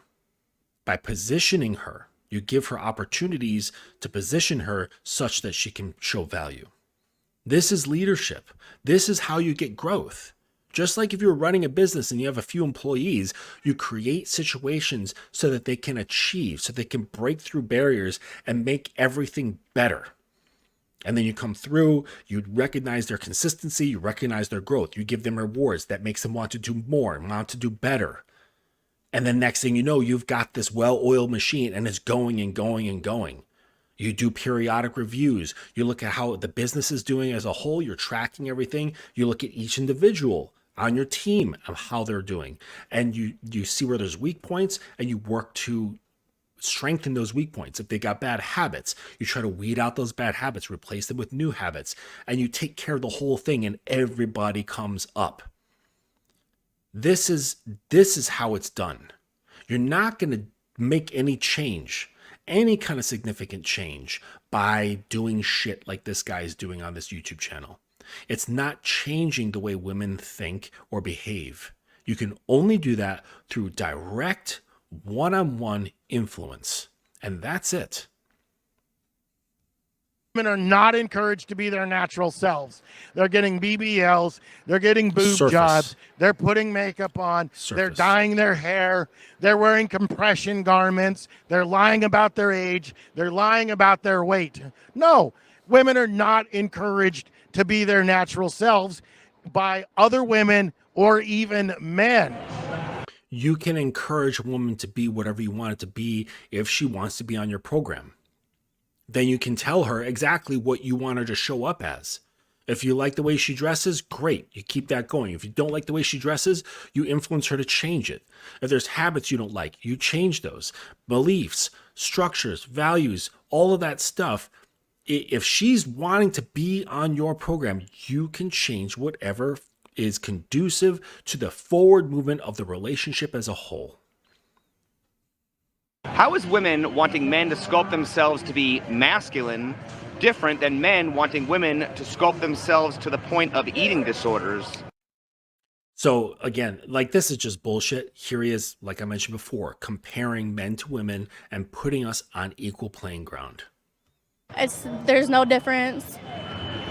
By positioning her, you give her opportunities to position her such that she can show value. This is leadership. This is how you get growth. Just like if you're running a business and you have a few employees, you create situations so that they can achieve, so they can break through barriers and make everything better. And then you come through, you recognize their consistency, you recognize their growth, you give them rewards that makes them want to do more and want to do better. And then next thing you know, you've got this well-oiled machine and it's going and going and going. You do periodic reviews. You look at how the business is doing as a whole. You're tracking everything. You look at each individual on your team and how they're doing. And you see where there's weak points and you work to strengthen those weak points. If they got bad habits, you try to weed out those bad habits, replace them with new habits, and you take care of the whole thing and everybody comes up. This is how it's done. You're not going to make any change, any kind of significant change by doing shit like this guy is doing on this YouTube channel. It's not changing the way women think or behave. You can only do that through direct one-on-one influence. And that's it. Women are not encouraged to be their natural selves. They're getting BBLs, they're getting boob Surface. jobs, they're putting makeup on, they're Surface. dyeing their hair, they're wearing compression garments, they're lying about their age, they're lying about their weight. No, women are not encouraged to be their natural selves by other women or even men. You can encourage a woman to be whatever you want it to be if she wants to be on your program. Then you can tell her exactly what you want her to show up as. If you like the way she dresses, great, you keep that going. If you don't like the way she dresses, you influence her to change it. If there's habits you don't like, you change those. Beliefs, structures, values, all of that stuff. If she's wanting to be on your program, you can change whatever is conducive to the forward movement of the relationship as a whole. How is women wanting men to sculpt themselves to be masculine different than men wanting women to sculpt themselves to the point of eating disorders? So again, like, this is just bullshit. Here he is, like I mentioned before, comparing men to women and putting us on equal playing ground. There's no difference.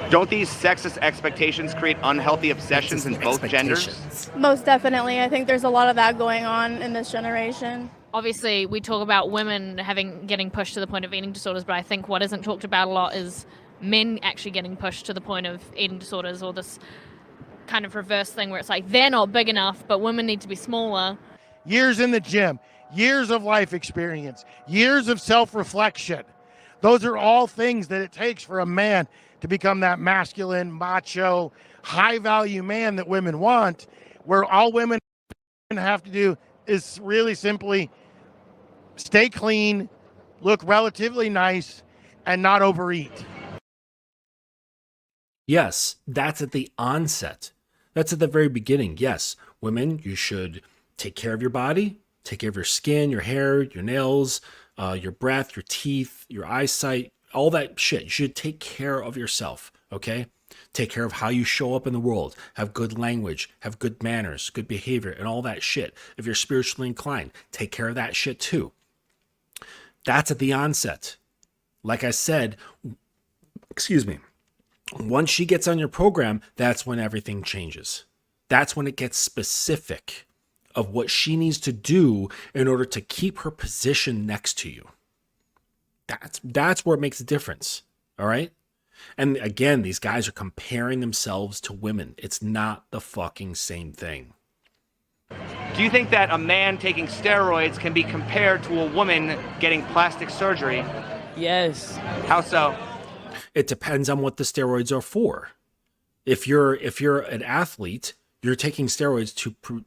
Don't these sexist expectations create unhealthy obsessions in both genders? Most definitely. I think there's a lot of that going on in this generation. Obviously, we talk about women getting pushed to the point of eating disorders, but I think what isn't talked about a lot is men actually getting pushed to the point of eating disorders, or this kind of reverse thing where it's like they're not big enough, but women need to be smaller. Years in the gym, years of life experience, years of self-reflection. Those are all things that it takes for a man to become that masculine, macho, high-value man that women want, where all women have to do is really simply stay clean, look relatively nice, and not overeat. Yes, that's at the onset. That's at the very beginning. Yes, women, you should take care of your body, take care of your skin, your hair, your nails, your breath, your teeth, your eyesight, all that shit. You should take care of yourself, okay? Take care of how you show up in the world. Have good language, have good manners, good behavior, and all that shit. If you're spiritually inclined, take care of that shit too. That's at the onset. Like I said, excuse me, once she gets on your program, that's when everything changes. That's when it gets specific of what she needs to do in order to keep her position next to you. That's where it makes a difference. All right. And again, these guys are comparing themselves to women. It's not the fucking same thing. Do you think that a man taking steroids can be compared to a woman getting plastic surgery? Yes. How so? It depends on what the steroids are for. If you're an athlete, you're taking steroids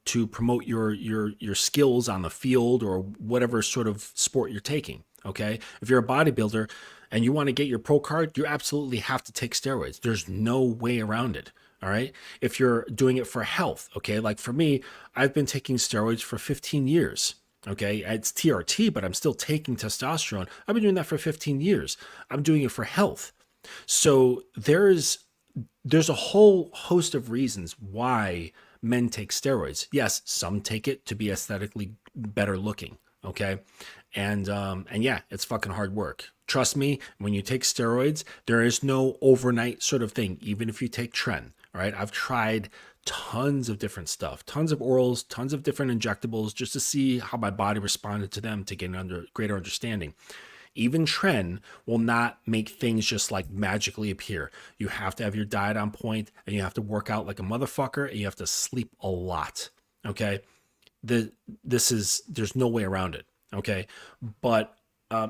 to promote your skills on the field or whatever sort of sport you're taking. Okay. If you're a bodybuilder and you want to get your pro card, you absolutely have to take steroids. There's no way around it. All right. If you're doing it for health, okay, like for me, I've been taking steroids for 15 years. Okay. It's TRT, but I'm still taking testosterone. I've been doing that for 15 years. I'm doing it for health. So there's a whole host of reasons why men take steroids. Yes, some take it to be aesthetically better looking. Okay. And yeah, it's fucking hard work. Trust me, when you take steroids, there is no overnight sort of thing, even if you take Tren. All right. I've tried tons of different stuff, tons of orals, tons of different injectables, just to see how my body responded to them, to get an greater understanding. Even Tren will not make things just like magically appear. You have to have your diet on point, and you have to work out like a motherfucker, and you have to sleep a lot. Okay. There's no way around it. Okay. But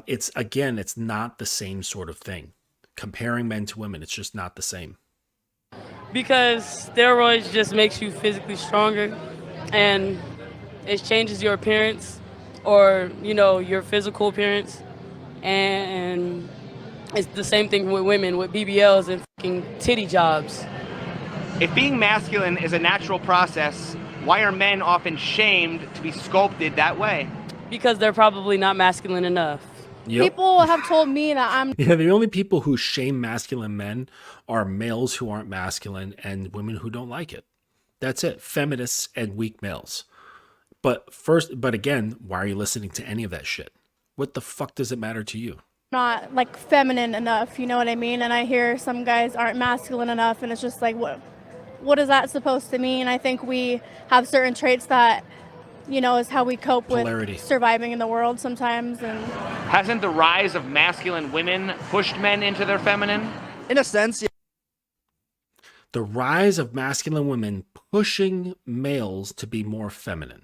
it's not the same sort of thing. Comparing men to women, it's just not the same. Because steroids just makes you physically stronger, and it changes your appearance, or your physical appearance. And it's the same thing with women with BBLs and fucking titty jobs. If being masculine is a natural process, why are men often shamed to be sculpted that way? Because they're probably not masculine enough. Yep. People have told me that I'm... Yeah, the only people who shame masculine men are males who aren't masculine and women who don't like it. That's it. Feminists and weak males. But again, why are you listening to any of that shit? What the fuck does it matter to you? not like feminine enough, you know what I mean? And I hear some guys aren't masculine enough, and it's just like, what is that supposed to mean? I think we have certain traits that, you know, is how we cope Polarity. with surviving in the world sometimes. And Hasn't the rise of masculine women pushed men into their feminine? In a sense, yeah. The rise of masculine women pushing males to be more feminine.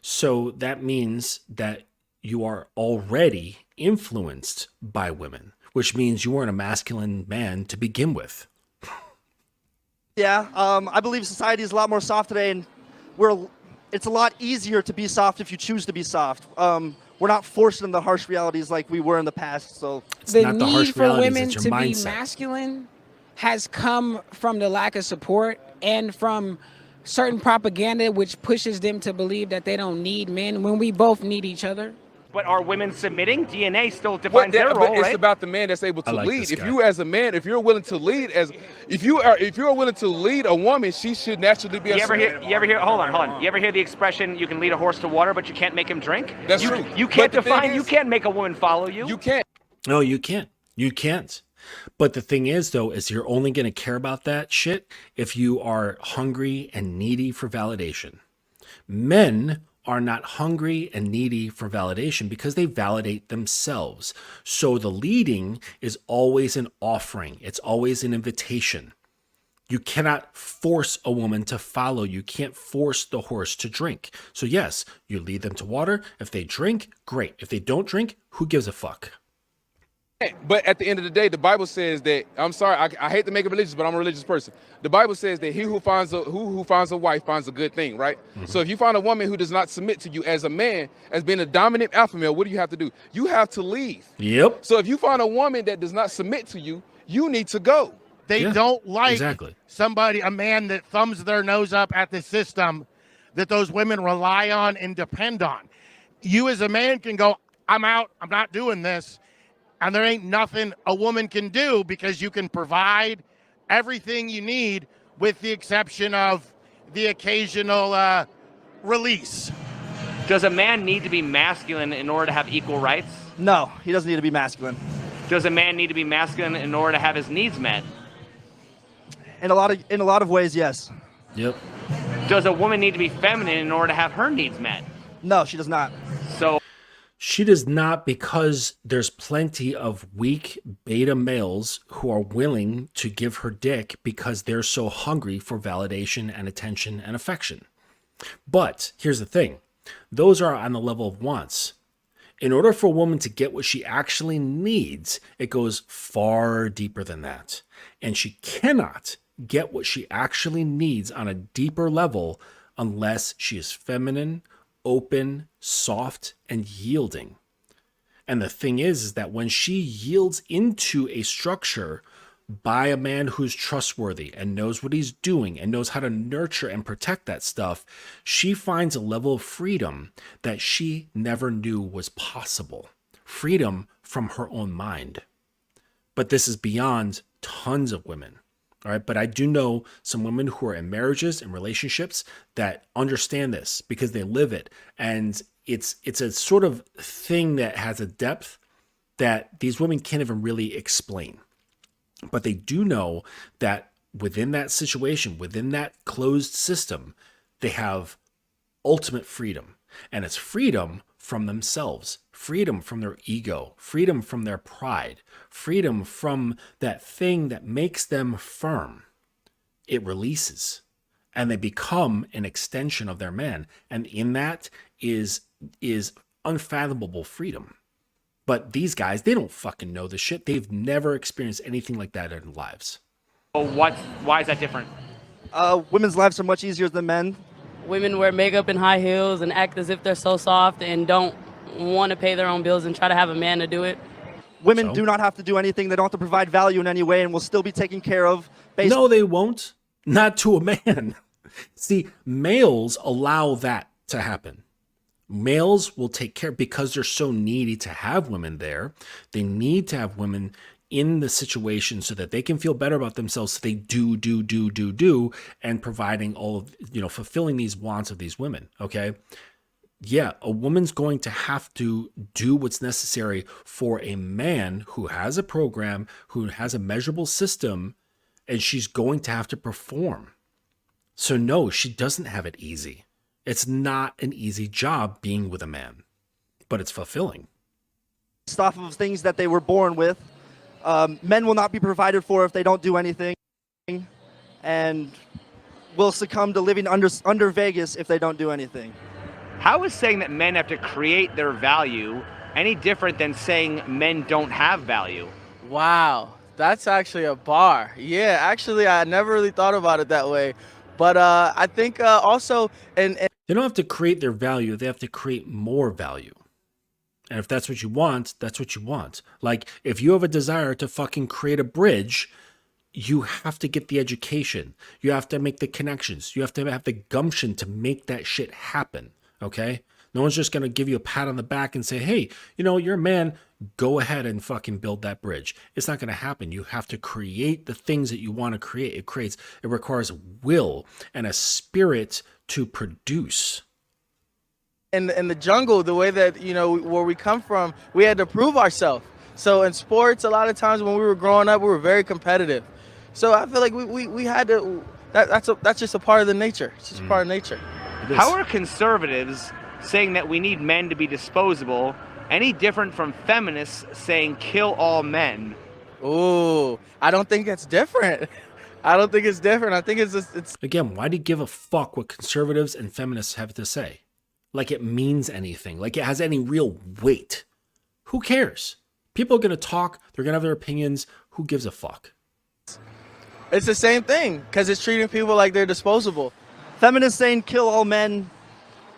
So that means that you are already influenced by women, which means you weren't a masculine man to begin with. Yeah, I believe society is a lot more soft today, and it's a lot easier to be soft if you choose to be soft. We're not forced into harsh realities like we were in the past. So the need for women to be masculine has come from the lack of support and from certain propaganda which pushes them to believe that they don't need men when we both need each other. But are women submitting? DNA still defines their role, it's right? about the man that's able to like lead. this If guy. you as a man, if you're willing to lead, if you're willing to lead a woman, she should naturally be. You ever hear? Hold on. You ever hear the expression, "You can lead a horse to water, but you can't make him drink"? That's true. You can't But the thing define. You is- can't make a woman follow you. You can't. No, you can't. You can't. But the thing is, though, is you're only going to care about that shit if you are hungry and needy for validation. Men are not hungry and needy for validation because they validate themselves. So the leading is always an offering. It's always an invitation. You cannot force a woman to follow. You can't force the horse to drink. So yes, you lead them to water. If they drink, great. If they don't drink, who gives a fuck? But at the end of the day, the Bible says that, I'm sorry, I hate to make it religious, but I'm a religious person. The Bible says that he who finds a wife finds a good thing, right? Mm-hmm. So if you find a woman who does not submit to you as a man, as being a dominant alpha male, what do you have to do? You have to leave. Yep. So if you find a woman that does not submit to you, you need to go. They don't like exactly. a man that thumbs their nose up at the system that those women rely on and depend on. You as a man can go, I'm out, I'm not doing this. And there ain't nothing a woman can do because you can provide everything you need with the exception of the occasional release. Does a man need to be masculine in order to have equal rights? no, he doesn't need to be masculine. Does a man need to be masculine in order to have his needs met? In a lot of ways, yes. Yep. Does a woman need to be feminine in order to have her needs met? No, she does not. So She does not, because there's plenty of weak beta males who are willing to give her dick because they're so hungry for validation and attention and affection. But here's the thing. Those are on the level of wants. In order for a woman to get what she actually needs, it goes far deeper than that. And she cannot get what she actually needs on a deeper level unless she is feminine, open, soft, and yielding. And the thing is that when she yields into a structure by a man who's trustworthy and knows what he's doing and knows how to nurture and protect that stuff, she finds a level of freedom that she never knew was possible. Freedom from her own mind. But this is beyond tons of women. All right. But I do know some women who are in marriages and relationships that understand this because they live it. And it's a sort of thing that has a depth that these women can't even really explain. But they do know that within that situation, within that closed system, they have ultimate freedom. And it's freedom from themselves, freedom from their ego, freedom from their pride, freedom from that thing that makes them firm. It releases and they become an extension of their man. And in that is unfathomable freedom. But these guys, they don't fucking know this shit. They've never experienced anything like that in their lives. why is that different? Women's lives are much easier than men. Women wear makeup and high heels and act as if they're so soft and don't want to pay their own bills and try to have a man to do it. Women do not have to do anything. They don't have to provide value in any way and will still be taken care of. No, they won't. Not to a man. See, males allow that to happen. Males will take care because they're so needy to have women there. They need to have women in the situation so that they can feel better about themselves. So they do, and providing all of, fulfilling these wants of these women. Okay. yeah, a woman's going to have to do what's necessary for a man who has a program, who has a measurable system, and she's going to have to perform. So no, she doesn't have it easy. It's not an easy job being with a man, but it's fulfilling. Off of things that they were born with. Men will not be provided for if they don't do anything, and will succumb to living under Vegas if they don't do anything. How is saying that men have to create their value any different than saying men don't have value? Wow, that's actually a bar. Yeah, actually, I never really thought about it that way. But I think also, and they don't have to create their value. They have to create more value. And if that's what you want, that's what you want. Like, if you have a desire to fucking create a bridge, you have to get the education. You have to make the connections. You have to have the gumption to make that shit happen. Okay? No one's just going to give you a pat on the back and say, hey, you know, you're a man. Go ahead and fucking build that bridge. It's not going to happen. You have to create the things that you want to create. It requires will and a spirit to produce. in the jungle, the way that, you know, where we come from, we had to prove ourselves. So in sports, a lot of times when we were growing up, we were very competitive. So I feel like we had to, that's just a part of the nature. It's just part of nature. How are conservatives saying that we need men to be disposable any different from feminists saying kill all men? Ooh, I don't think it's different. I don't think it's different. I think it's just, it's... Again, why do you give a fuck what conservatives and feminists have to say? Like it means anything, like it has any real weight. Who cares? People are going to talk. They're going to have their opinions. Who gives a fuck? It's the same thing because it's treating people like they're disposable. Feminists saying kill all men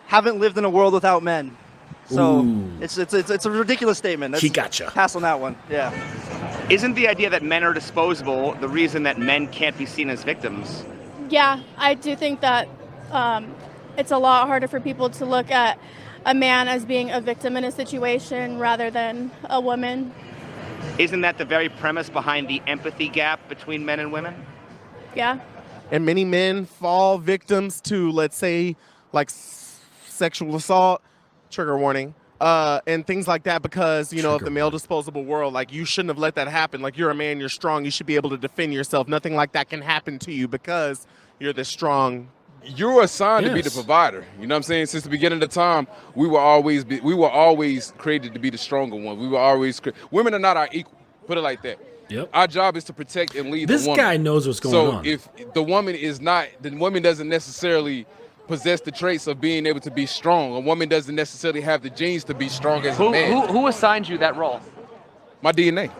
haven't lived in a world without men. So Ooh. it's a ridiculous statement. He gotcha. Pass on that one. Yeah. Isn't the idea that men are disposable the reason that men can't be seen as victims? Yeah, I do think that it's a lot harder for people to look at a man as being a victim in a situation rather than a woman. Isn't that the very premise behind the empathy gap between men and women? Yeah. And many men fall victims to, let's say, like sexual assault, trigger warning, and things like that because, you know, of the male disposable world, like you shouldn't have let that happen. Like you're a man, you're strong, you should be able to defend yourself. Nothing like that can happen to you because you're this strong. You're assigned to be the provider. You know what I'm saying? Since the beginning of the time, we were always created to be the stronger one. We were always women are not our equal. Put it like that. Yep. Our job is to protect and lead the woman. This guy knows what's going on. So if the woman is not, the woman doesn't necessarily possess the traits of being able to be strong. A woman doesn't necessarily have the genes to be strong as a man. Who assigned you that role? My DNA.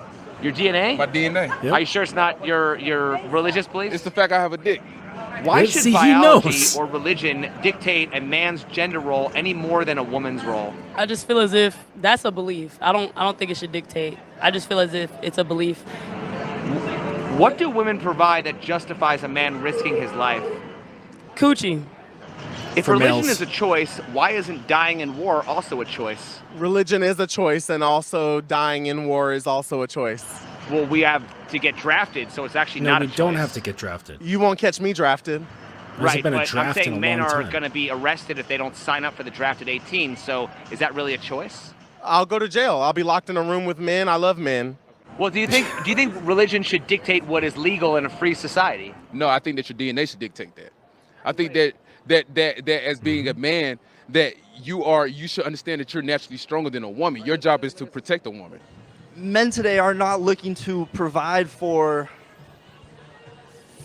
Your DNA? My DNA. Yep. Are you sure it's not your religious beliefs? It's the fact I have a dick. Why should biology or religion dictate a man's gender role any more than a woman's role? I just feel as if that's a belief. I don't think it should dictate. I just feel as if it's a belief. What do women provide that justifies a man risking his life? Coochie. If For religion males. is a choice, why isn't dying in war also a choice? Religion is a choice, and also dying in war is also a choice. Well, we have to get drafted, so it's actually No, not we a choice. don't have to get drafted. You won't catch me drafted. There hasn't Right, been a but I'm draft in saying a men long are time. going to be arrested if they don't sign up for the draft at 18, so is that really a choice? I'll go to jail. I'll be locked in a room with men. I love men. Well, do you think religion should dictate what is legal in a free society? No, I think that your DNA should dictate that. I think that as being a man, that you should understand that you're naturally stronger than a woman. Your job is to protect a woman. Men today are not looking to provide for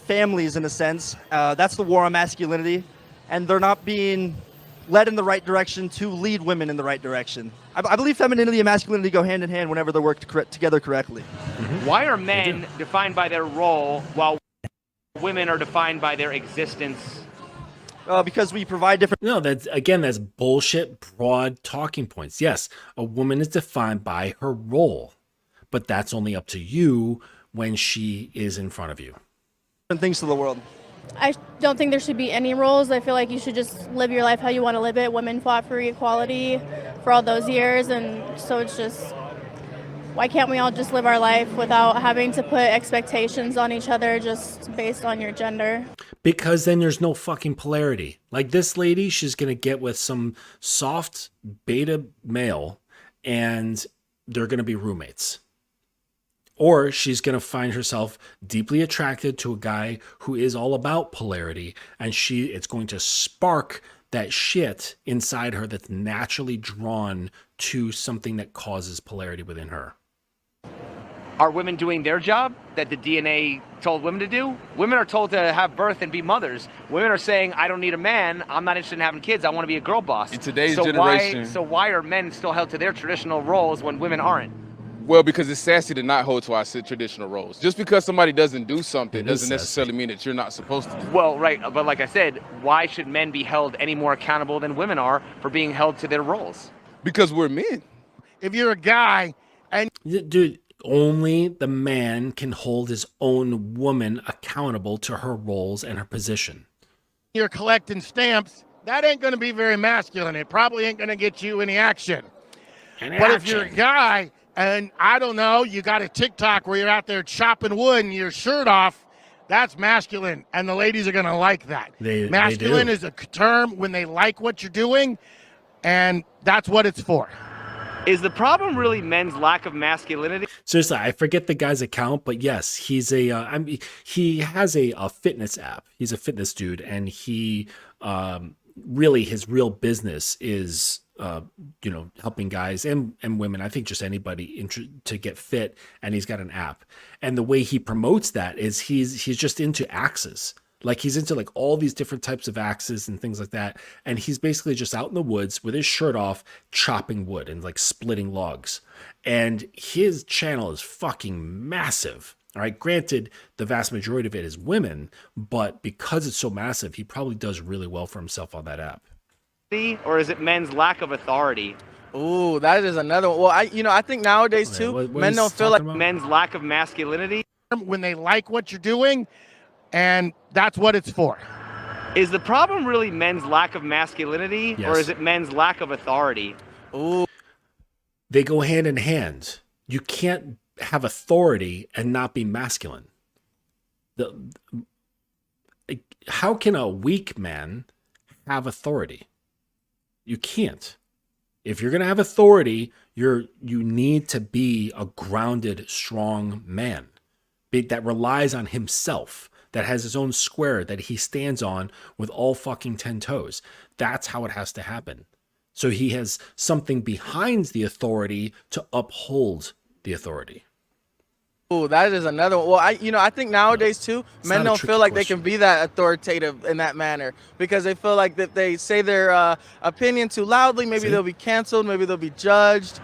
families in a sense. That's the war on masculinity, and they're not being led in the right direction to lead women in the right direction. I believe femininity and masculinity go hand in hand whenever they're worked together correctly. Why are men defined by their role while women are defined by their existence? Because we provide different... No, that's bullshit, broad talking points. Yes, a woman is defined by her role, but that's only up to you when she is in front of you. things to the world. I don't think there should be any roles. I feel like you should just live your life how you want to live it. Women fought for equality for all those years, and so it's just Why can't we all just live our life without having to put expectations on each other just based on your gender? Because then there's no fucking polarity. Like this lady, she's going to get with some soft beta male and they're going to be roommates. Or she's going to find herself deeply attracted to a guy who is all about polarity, and it's going to spark that shit inside her that's naturally drawn to something that causes polarity within her. Are women doing their job that the DNA told women to do? Women are told to have birth and be mothers. Women are saying, I don't need a man. I'm not interested in having kids. I want to be a girl boss. In today's generation. So why are men still held to their traditional roles when women aren't? Well, because it's sassy to not hold to our traditional roles. Just because somebody doesn't do something doesn't necessarily mean that you're not supposed to. Well, right. But like I said, why should men be held any more accountable than women are for being held to their roles? Because we're men. If you're a guy and... Dude, only the man can hold his own woman accountable to her roles and her position. You're collecting stamps, that ain't going to be very masculine. It probably ain't going to get you any action. If you're a guy... and I don't know, you got a TikTok where you're out there chopping wood and your shirt off, that's masculine. And the ladies are going to like that. Masculine is a term when they like what you're doing, and that's what it's for. Is the problem really men's lack of masculinity? Seriously, I forget the guy's account, but yes, he's he has a fitness app. He's a fitness dude, and he really his real business is helping guys and women, I think just anybody to get fit, and he's got an app. And the way he promotes that is he's just into axes. Like he's into like all these different types of axes and things like that. And he's basically just out in the woods with his shirt off, chopping wood and like splitting logs. And his channel is fucking massive. All right. Granted, the vast majority of it is women, but because it's so massive, he probably does really well for himself on that app. Or is it men's lack of authority? Ooh, that is another one. Well, I think nowadays too, men don't feel like men's lack of masculinity. When they like what you're doing, and that's what it's for. Is the problem really men's lack of masculinity, Yes. or is it men's lack of authority? Ooh. They go hand in hand. You can't have authority and not be masculine. How can a weak man have authority? You can't. If you're going to have authority, you need to be a grounded, strong man that relies on himself, that has his own square that he stands on with all fucking 10 toes. That's how it has to happen. So he has something behind the authority to uphold the authority. Ooh, that is another one. Well, I think nowadays too, men don't feel like they can be that authoritative in that manner because they feel like that they say their opinion too loudly. Maybe they'll be canceled. Maybe they'll be judged.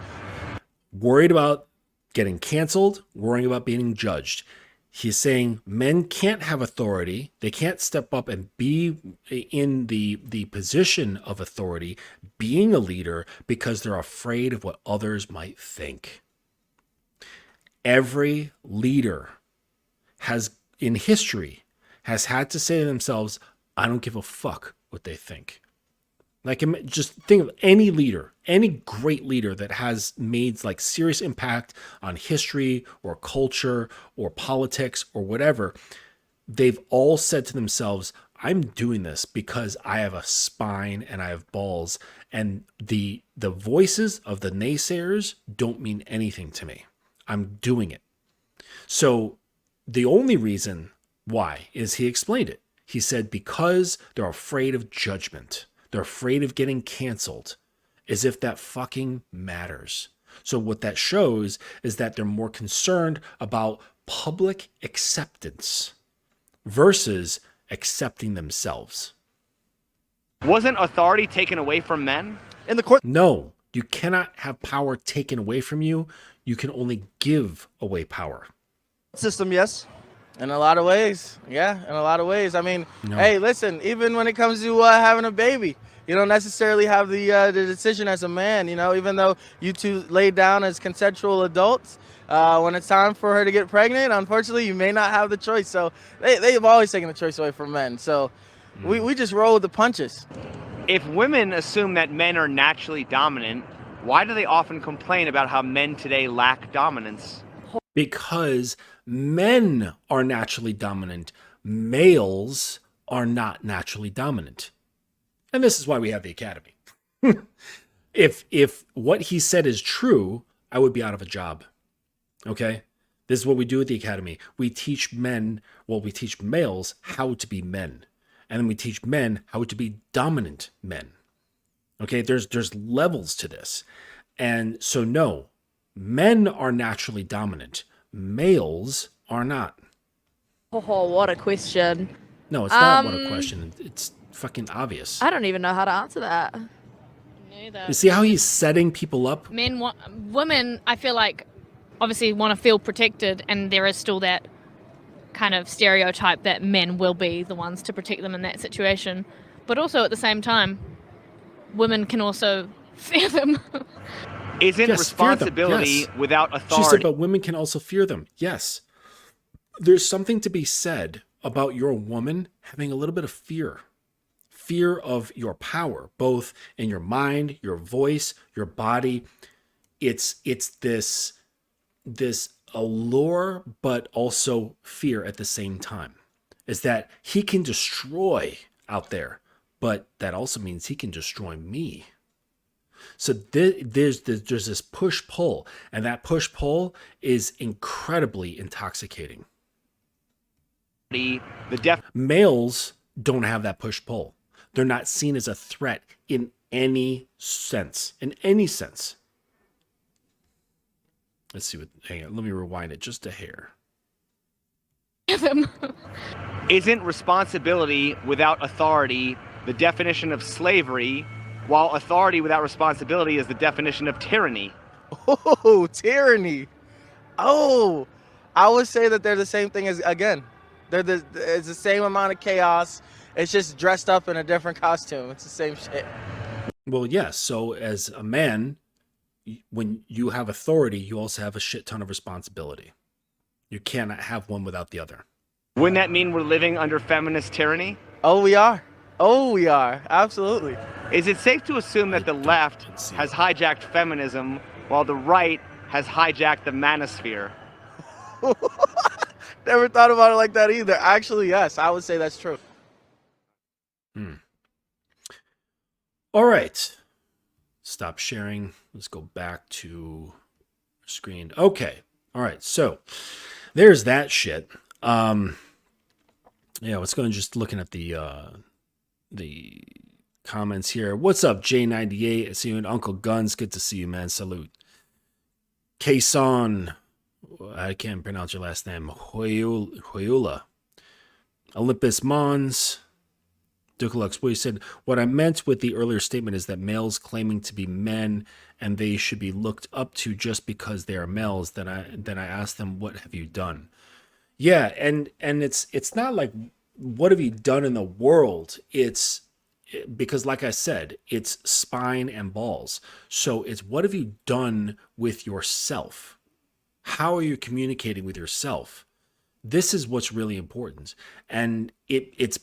Worried about getting canceled, worrying about being judged. He's saying men can't have authority. They can't step up and be in the position of authority, being a leader, because they're afraid of what others might think. Every leader in history has had to say to themselves, I don't give a fuck what they think. Like, just think of any leader, any great leader that has made like serious impact on history or culture or politics or whatever. They've all said to themselves, I'm doing this because I have a spine and I have balls, and the voices of the naysayers don't mean anything to me. I'm doing it. So the only reason why is he explained it. He said, because they're afraid of judgment. They're afraid of getting canceled, as if that fucking matters. So what that shows is that they're more concerned about public acceptance versus accepting themselves. Wasn't authority taken away from men? In the court? No, you cannot have power taken away from you. You can only give away power. System, yes. In a lot of ways. Yeah, in a lot of ways. I mean, No. hey, listen, even when it comes to having a baby, you don't necessarily have the decision as a man, even though you two laid down as consensual adults. When it's time for her to get pregnant, unfortunately, you may not have the choice. So they've always taken the choice away from men. So we just roll with the punches. If women assume that men are naturally dominant, Why do they often complain about how men today lack dominance? Because men are naturally dominant. Males are not naturally dominant. And this is why we have the academy. If what he said is true, I would be out of a job. Okay? This is what we do at the academy. We teach males how to be men. And then we teach men how to be dominant men. Okay? There's levels to this. And so no, men are naturally dominant. Males are not. Oh, what a question. No, it's not what a question. It's fucking obvious. I don't even know how to answer that. Neither. You see how he's setting people up? Women, I feel like, obviously want to feel protected, and there is still that kind of stereotype that men will be the ones to protect them in that situation. But also at the same time, women can also fear them. Isn't Yes, responsibility fear them, yes. without She authority? said, but women can also fear them. Yes. There's something to be said about your woman having a little bit of fear. Fear of your power, both in your mind, your voice, your body. It's this allure, but also fear at the same time. Is that he can destroy out there, but that also means he can destroy me. So there's this push-pull, and that push-pull is incredibly intoxicating. Males don't have that push-pull. They're not seen as a threat in any sense. In any sense. Let's see what. Hang on. Let me rewind it just a hair. Isn't responsibility without authority the definition of slavery, while authority without responsibility is the definition of tyranny? Oh, tyranny. Oh, I would say that they're the same thing as, again, it's the same amount of chaos. It's just dressed up in a different costume. It's the same shit. Well, yes. So as a man, when you have authority, you also have a shit ton of responsibility. You cannot have one without the other. Wouldn't that mean we're living under feminist tyranny? Oh, we are. Oh, we are. Absolutely. Is it safe to assume that the left has hijacked feminism while the right has hijacked the manosphere? Never thought about it like that either. Actually, yes, I would say that's true. All right. Stop sharing. Let's go back to screen. Okay. All right. So there's that shit. Yeah, let's go and just looking at the comments here. What's up, J98? I see you and Uncle Guns. Good to see you, man. Salute. Kason. I can't pronounce your last name. Hoyula. Olympus Mons. Dukalux, what you said, what I meant with the earlier statement is that males claiming to be men and they should be looked up to just because they are males. Then I asked them, what have you done? Yeah, and it's not like what have you done in the world? It's because, like I said, it's spine and balls. So it's what have you done with yourself? How are you communicating with yourself? This is what's really important. And it's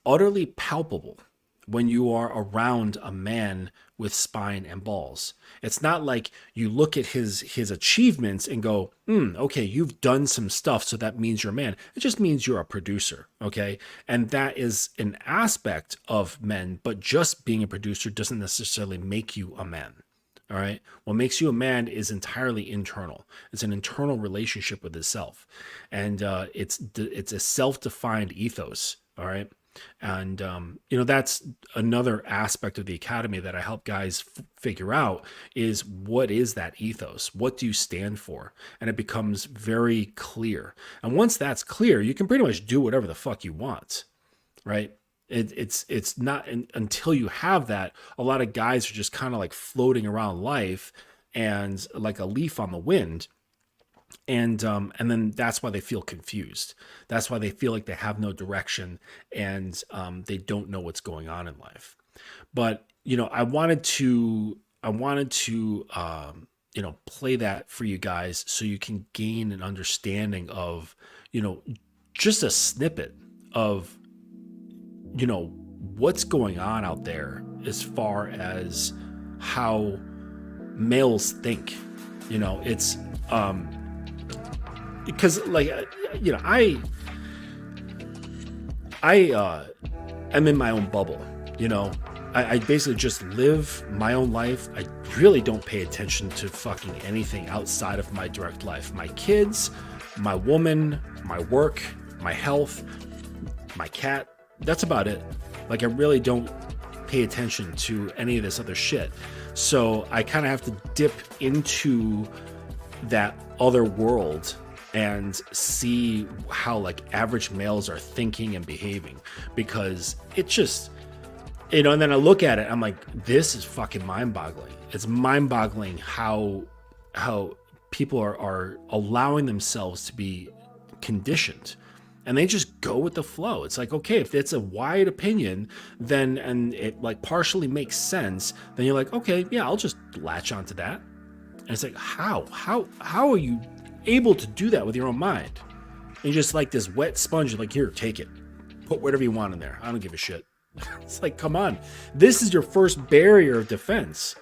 utterly palpable when you are around a man with spine and balls. It's not like you look at his achievements and go, okay, you've done some stuff, so that means you're a man. It just means you're a producer, okay? And that is an aspect of men, but just being a producer doesn't necessarily make you a man, all right? What makes you a man is entirely internal. It's an internal relationship with itself. And it's a self-defined ethos, all right? And, that's another aspect of the academy that I help guys figure out is what is that ethos? What do you stand for? And it becomes very clear. And once that's clear, you can pretty much do whatever the fuck you want, right? It's not until you have that, a lot of guys are just kind of like floating around life and like a leaf on the wind. And then that's why they feel confused. That's why they feel like they have no direction and they don't know what's going on in life. But I wanted to play that for you guys so you can gain an understanding of just a snippet of what's going on out there as far as how males think. You know, it's because like, you know, I am in my own bubble. You know, I basically just live my own life. I really don't pay attention to fucking anything outside of my direct life. My kids, my woman, my work, my health, my cat. That's about it. Like, I really don't pay attention to any of this other shit. So I kind of have to dip into that other world and see how like average males are thinking and behaving, because it just, you know, and then I look at it, I'm like, this is fucking mind-boggling. It's mind-boggling how people are allowing themselves to be conditioned, and they just go with the flow. It's like, okay, if it's a wide opinion, then, and it like partially makes sense, then you're like, okay, yeah, I'll just latch onto that. And it's like, how are you able to do that with your own mind? And you're just like this wet sponge, you're like, here, take it, put whatever you want in there, I don't give a shit. It's like, come on, this is your first barrier of defense,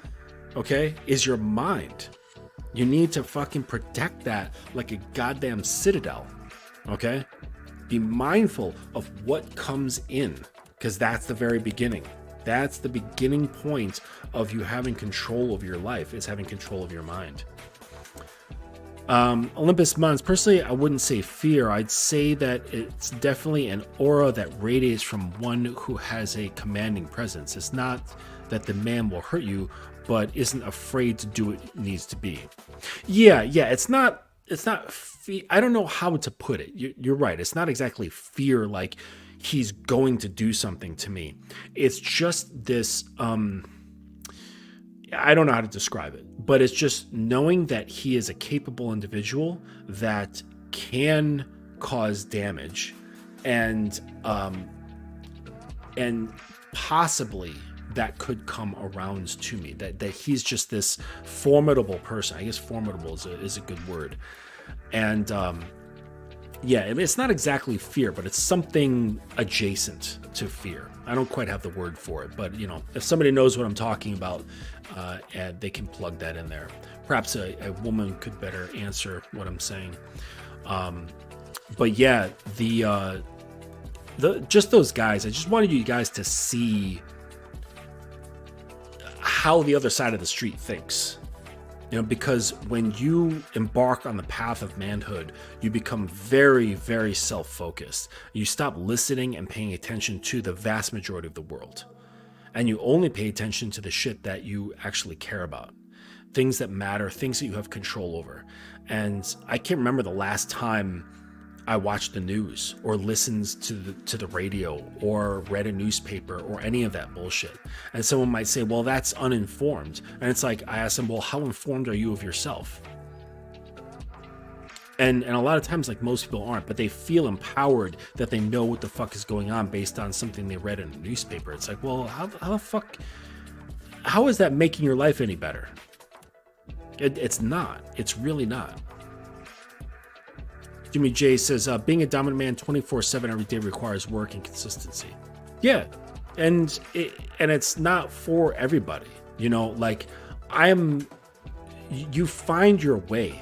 okay, is your mind. You need to fucking protect that like a goddamn citadel, okay? Be mindful of what comes in, because that's the very beginning. That's the beginning point of you having control of your life, is having control of your mind. Olympus Mons, personally, I wouldn't say fear. I'd say that it's definitely an aura that radiates from one who has a commanding presence. It's not that the man will hurt you, but isn't afraid to do what needs to be. Yeah, it's not fear. I don't know how to put it. You're right. It's not exactly fear, like he's going to do something to me. It's just this, I don't know how to describe it, but it's just knowing that he is a capable individual that can cause damage, and possibly that could come around to me, that he's just this formidable person. I guess formidable is a good word. And yeah, I mean, it's not exactly fear, but it's something adjacent to fear. I don't quite have the word for it, but you know, if somebody knows what I'm talking about, and they can plug that in there. Perhaps a woman could better answer what I'm saying. But yeah, the just those guys, I just wanted you guys to see how the other side of the street thinks. You know, because when you embark on the path of manhood, you become very, very self-focused. You stop listening and paying attention to the vast majority of the world. And you only pay attention to the shit that you actually care about. Things that matter, things that you have control over. And I can't remember the last time I watched the news or listened to the radio or read a newspaper or any of that bullshit. And someone might say, well, that's uninformed. And it's like, I ask them, well, how informed are you of yourself? And a lot of times, like, most people aren't, but they feel empowered that they know what the fuck is going on based on something they read in a newspaper. It's like, well, how the fuck, how is that making your life any better? It's not. It's really not. Jimmy J says, being a dominant man 24/7 every day requires work and consistency. Yeah, and it's not for everybody. You know, like, you find your way.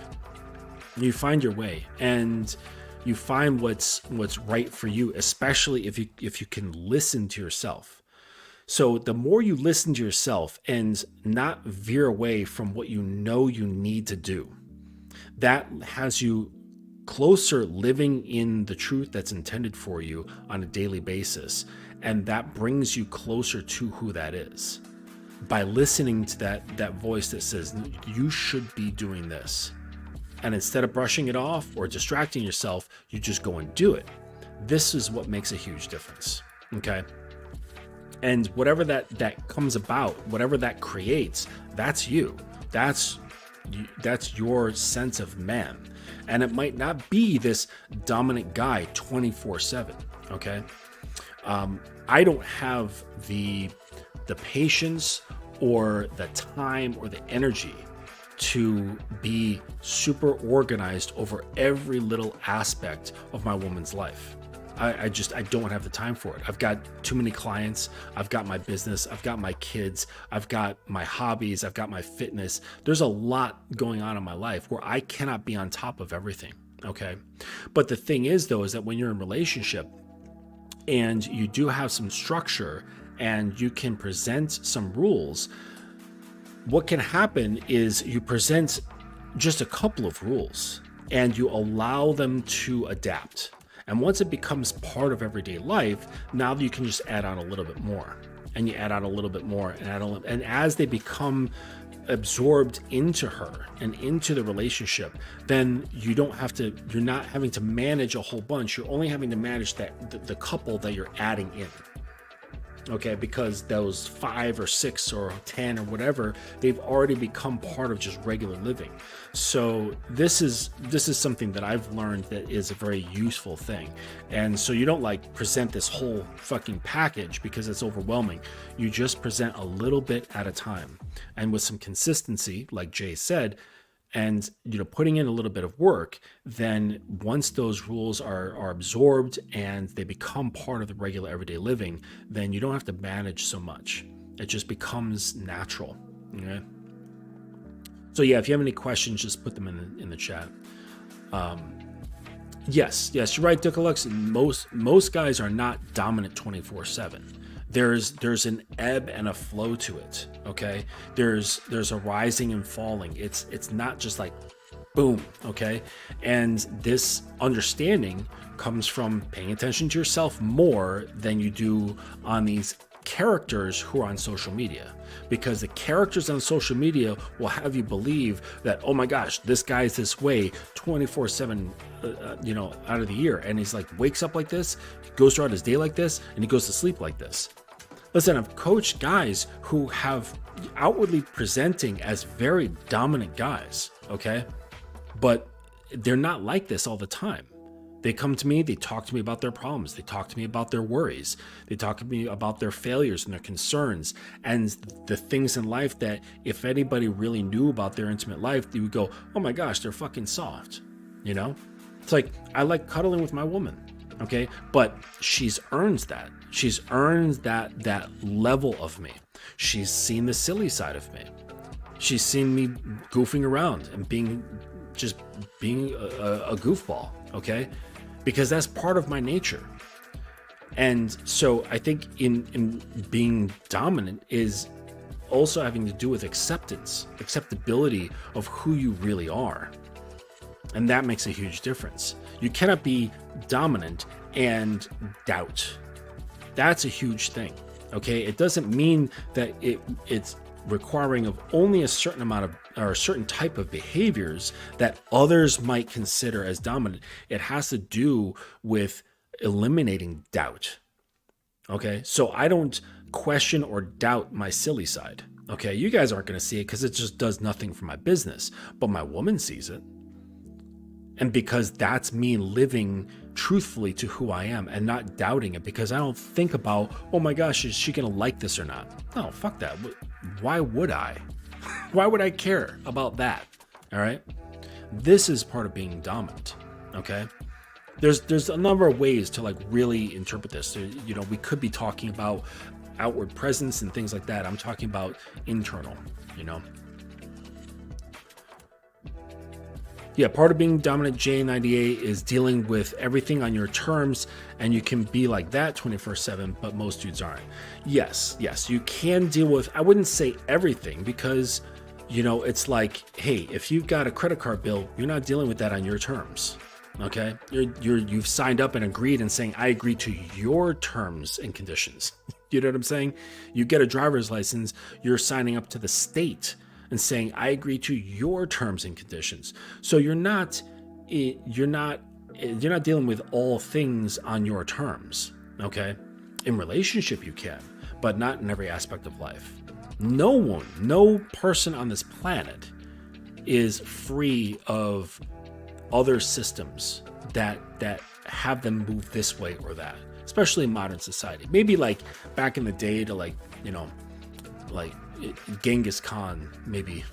You find your way, and you find what's right for you, especially if you can listen to yourself. So the more you listen to yourself and not veer away from what you know you need to do, that has you closer living in the truth that's intended for you on a daily basis. And that brings you closer to who that is. By listening to that voice that says, you should be doing this. And instead of brushing it off or distracting yourself, you just go and do it. This is what makes a huge difference. Okay? And whatever that comes about, whatever that creates, that's you. That's your sense of man. And it might not be this dominant guy 24/7. Okay? I don't have the patience or the time or the energy to be super organized over every little aspect of my woman's life. I don't have the time for it. I've got too many clients. I've got my business. I've got my kids. I've got my hobbies. I've got my fitness. There's a lot going on in my life where I cannot be on top of everything. Okay. But the thing is, though, is that when you're in a relationship and you do have some structure and you can present some rules, what can happen is you present just a couple of rules and you allow them to adapt. And once it becomes part of everyday life, now you can just add on a little bit more, and you add on a little bit more, and as they become absorbed into her and into the relationship, then you're not having to manage a whole bunch. You're only having to manage the couple that you're adding in. Okay, because those 5 or 6 or 10 or whatever, they've already become part of just regular living. So this is something that I've learned that is a very useful thing. And so you don't like present this whole fucking package because it's overwhelming. You just present a little bit at a time, and with some consistency, like Jay said, and putting in a little bit of work, then once those rules are absorbed and they become part of the regular everyday living, then you don't have to manage so much. It just becomes natural. Okay. So yeah, if you have any questions, just put them in the chat. Yes, you're right, Dickalux. Most guys are not dominant 24/7. There's an ebb and a flow to it. Okay, there's a rising and falling. It's not just like boom. Okay, and this understanding comes from paying attention to yourself more than you do on these characters who are on social media, because the characters on social media will have you believe that, oh my gosh, this guy's this way 24/7 out of the year, and he's like wakes up like this, he goes throughout his day like this, and he goes to sleep like this. Listen, I've coached guys who have outwardly presenting as very dominant guys, okay, but they're not like this all the time. They come to me, they talk to me about their problems, they talk to me about their worries, they talk to me about their failures and their concerns and the things in life that if anybody really knew about their intimate life, they would go, oh my gosh, they're fucking soft. It's like, I like cuddling with my woman, okay, but she's earned that. She's earned that level of me. She's seen the silly side of me. She's seen me goofing around and being a goofball, okay? Because that's part of my nature. And so I think in being dominant is also having to do with acceptability of who you really are. And that makes a huge difference. You cannot be dominant and doubt. That's a huge thing, okay? It doesn't mean that it's requiring of only a certain amount of or a certain type of behaviors that others might consider as dominant. It has to do with eliminating doubt, okay? So I don't question or doubt my silly side, okay? You guys aren't going to see it because it just does nothing for my business, but my woman sees it. And because that's me living truthfully to who I am and not doubting it, because I don't think about, oh my gosh, is she going to like this or not? No, fuck that. Why would I? Why would I care about that? All right. This is part of being dominant. Okay. There's a number of ways to like really interpret this. We could be talking about outward presence and things like that. I'm talking about internal, Yeah, part of being dominant J98 is dealing with everything on your terms, and you can be like that 24/7, but most dudes aren't. Yes, you can deal with, I wouldn't say everything, because, it's like, hey, if you've got a credit card bill, you're not dealing with that on your terms, okay? You've signed up and agreed and saying, I agree to your terms and conditions. You know what I'm saying? You get a driver's license, you're signing up to the state and saying, I agree to your terms and conditions. So you're not dealing with all things on your terms, okay? In relationship you can, but not in every aspect of life. No person on this planet is free of other systems that have them move this way or that, especially in modern society. Maybe like back in the day to like Genghis Khan, maybe,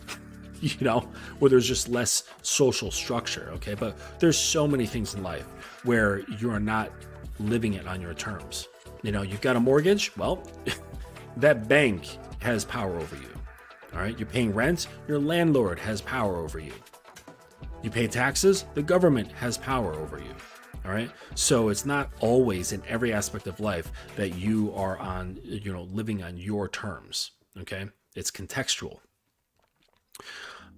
where there's just less social structure, okay? But there's so many things in life where you are not living it on your terms. You know, you've got a mortgage. Well, that bank has power over you. All right. You're paying rent. Your landlord has power over you. You pay taxes. The government has power over you. All right. So it's not always in every aspect of life that you are on, you know, living on your terms. Okay. It's contextual.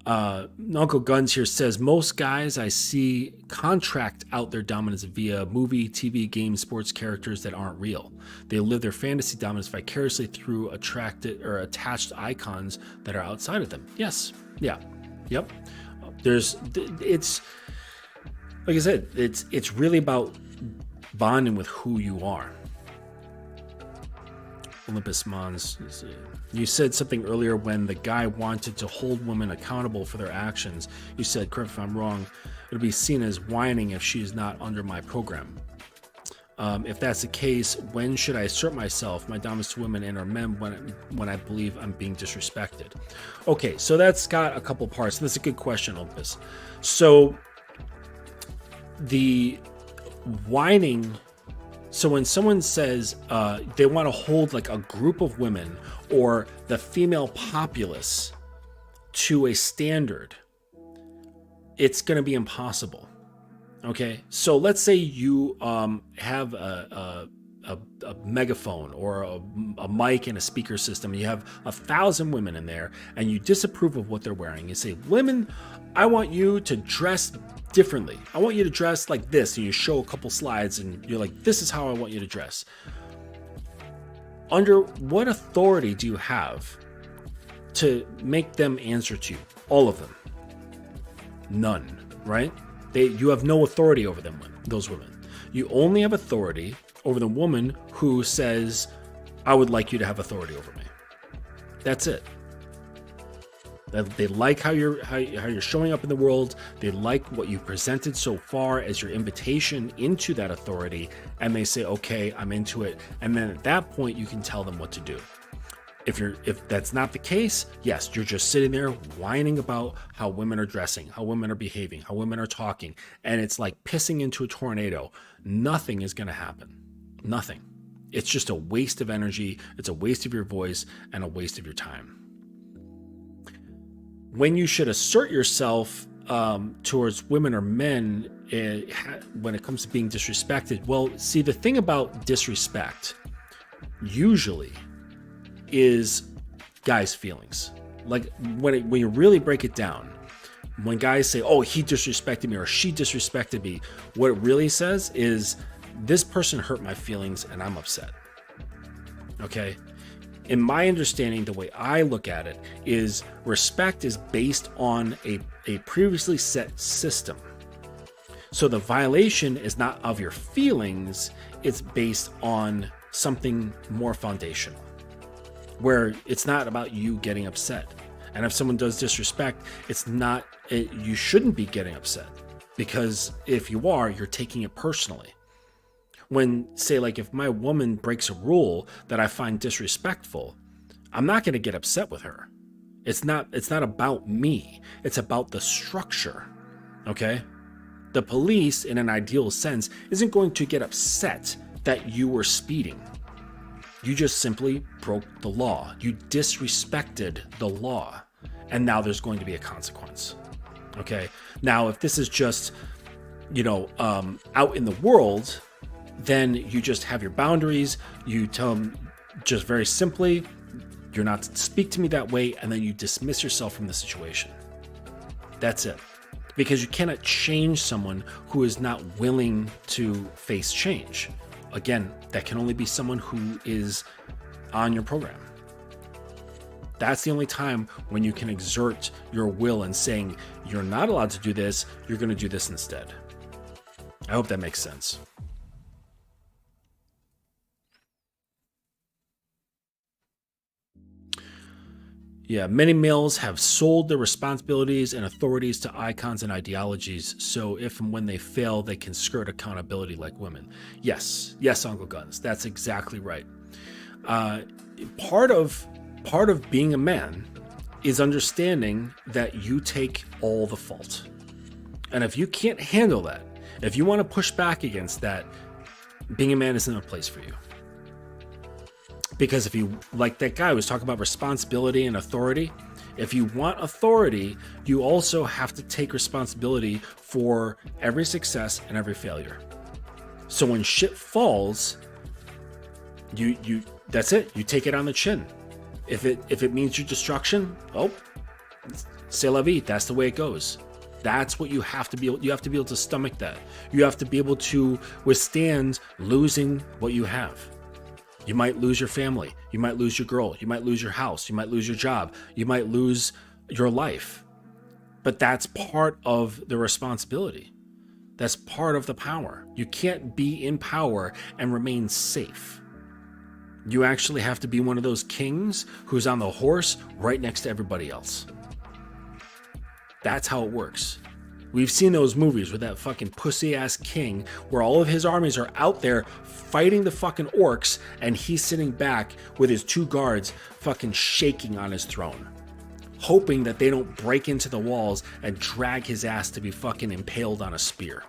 Uncle Guns here says, most guys I see contract out their dominance via movie, TV, game, sports characters that aren't real. They live their fantasy dominance vicariously through attracted or attached icons that are outside of them. Yes. Yeah. Yep. It's like I said, it's really about bonding with who you are. Olympus Mons, you said something earlier when the guy wanted to hold women accountable for their actions. You said, correct if I'm wrong, it'll be seen as whining if she's not under my program. If that's the case, when should I assert myself, my dominance to women and or men, when I believe I'm being disrespected? Okay, so that's got a couple parts. That's a good question, Olympus. So the whining. So when someone says they want to hold like a group of women or the female populace to a standard, it's going to be impossible. Okay, so let's say you have a megaphone or a mic and a speaker system. You have 1,000 women in there, and you disapprove of what they're wearing. You say, "Women, I want you to dress differently. I want you to dress like this." And you show a couple slides, and you're like, "This is how I want you to dress." Under what authority do you have to make them answer to you? All of them. None, right? You have no authority over them, those women. You only have authority over the woman who says, "I would like you to have authority over me." That's it. They like how you're showing up in the world. They like what you presented so far as your invitation into that authority, and they say, "Okay, I'm into it." And then at that point, you can tell them what to do. If that's not the case, yes, you're just sitting there whining about how women are dressing, how women are behaving, how women are talking, and it's like pissing into a tornado. Nothing is going to happen. Nothing. It's just a waste of energy. It's a waste of your voice and a waste of your time. When you should assert yourself towards women or men when it comes to being disrespected, well, see, the thing about disrespect usually is guys' feelings. Like when you really break it down, when guys say, "Oh, he disrespected me," or "she disrespected me," what it really says is, this person hurt my feelings and I'm upset. Okay? In my understanding, the way I look at it is respect is based on a previously set system. So the violation is not of your feelings, it's based on something more foundational, where it's not about you getting upset. And if someone does disrespect, you shouldn't be getting upset, because if you are, you're taking it personally. When, say, like if my woman breaks a rule that I find disrespectful, I'm not going to get upset with her. It's not about me. It's about the structure. Okay? The police, in an ideal sense, isn't going to get upset that you were speeding. You just simply broke the law. You disrespected the law. And now there's going to be a consequence. Okay? Now, if this is just, out in the world, then you just have your boundaries. You tell them just very simply, "You're not to speak to me that way," and then you dismiss yourself from the situation. That's it. Because you cannot change someone who is not willing to face change. Again, that can only be someone who is on your program. That's the only time when you can exert your will and saying, "You're not allowed to do this, you're going to do this instead." I hope that makes sense. Yeah, many males have sold their responsibilities and authorities to icons and ideologies, so if and when they fail, they can skirt accountability like women. Yes, Uncle Guns, that's exactly right. Part of being a man is understanding that you take all the fault. And if you can't handle that, if you want to push back against that, being a man isn't a place for you. Because if you, like that guy was talking about responsibility and authority, if you want authority, you also have to take responsibility for every success and every failure. So when shit falls, you that's it. You take it on the chin. If it means your destruction, oh, c'est la vie. That's the way it goes. That's what you have to be able. You have to be able to stomach that. You have to be able to withstand losing what you have. You might lose your family. You might lose your girl. You might lose your house. You might lose your job. You might lose your life. But that's part of the responsibility. That's part of the power. You can't be in power and remain safe. You actually have to be one of those kings who's on the horse right next to everybody else. That's how it works. We've seen those movies with that fucking pussy-ass king where all of his armies are out there fighting the fucking orcs and he's sitting back with his 2 guards fucking shaking on his throne, hoping that they don't break into the walls and drag his ass to be fucking impaled on a spear.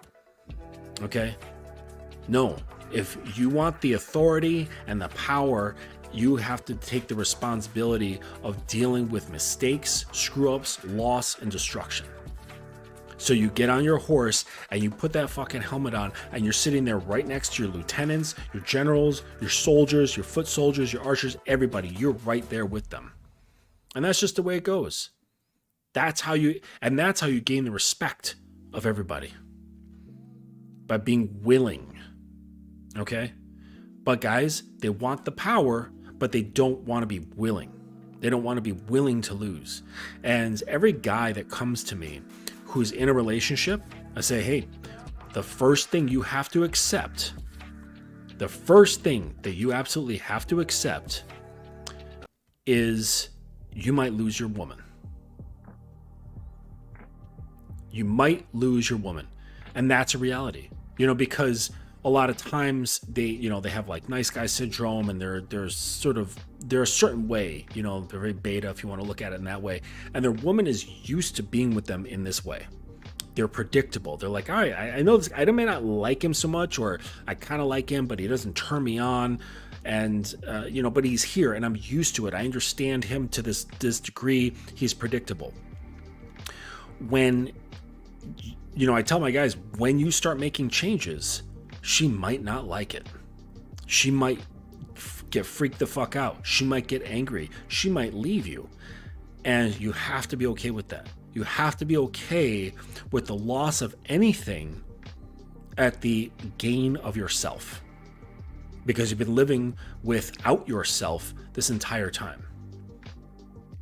Okay? No. If you want the authority and the power, you have to take the responsibility of dealing with mistakes, screw-ups, loss, and destruction. So you get on your horse and you put that fucking helmet on and you're sitting there right next to your lieutenants, your generals, your soldiers, your foot soldiers, your archers, everybody. You're right there with them. And that's just the way it goes. That's how you gain the respect of everybody. By being willing. Okay? But guys, they want the power, but they don't want to be willing. They don't want to be willing to lose. And every guy that comes to me who's in a relationship, I say, hey, the first thing you have to accept, the first thing that you absolutely have to accept is you might lose your woman. You might lose your woman. And that's a reality, because a lot of times they have like nice guy syndrome and they're a certain way, they're very beta if you want to look at it in that way. And their woman is used to being with them in this way. They're predictable. They're like, all right, I know this, I may not like him so much, or I kind of like him, but he doesn't turn me on. And, but he's here and I'm used to it. I understand him to this degree. He's predictable. When, I tell my guys, when you start making changes, she might not like it. She might get freaked the fuck out. She might get angry. She might leave you. And you have to be okay with that. You have to be okay with the loss of anything at the gain of yourself. Because you've been living without yourself this entire time.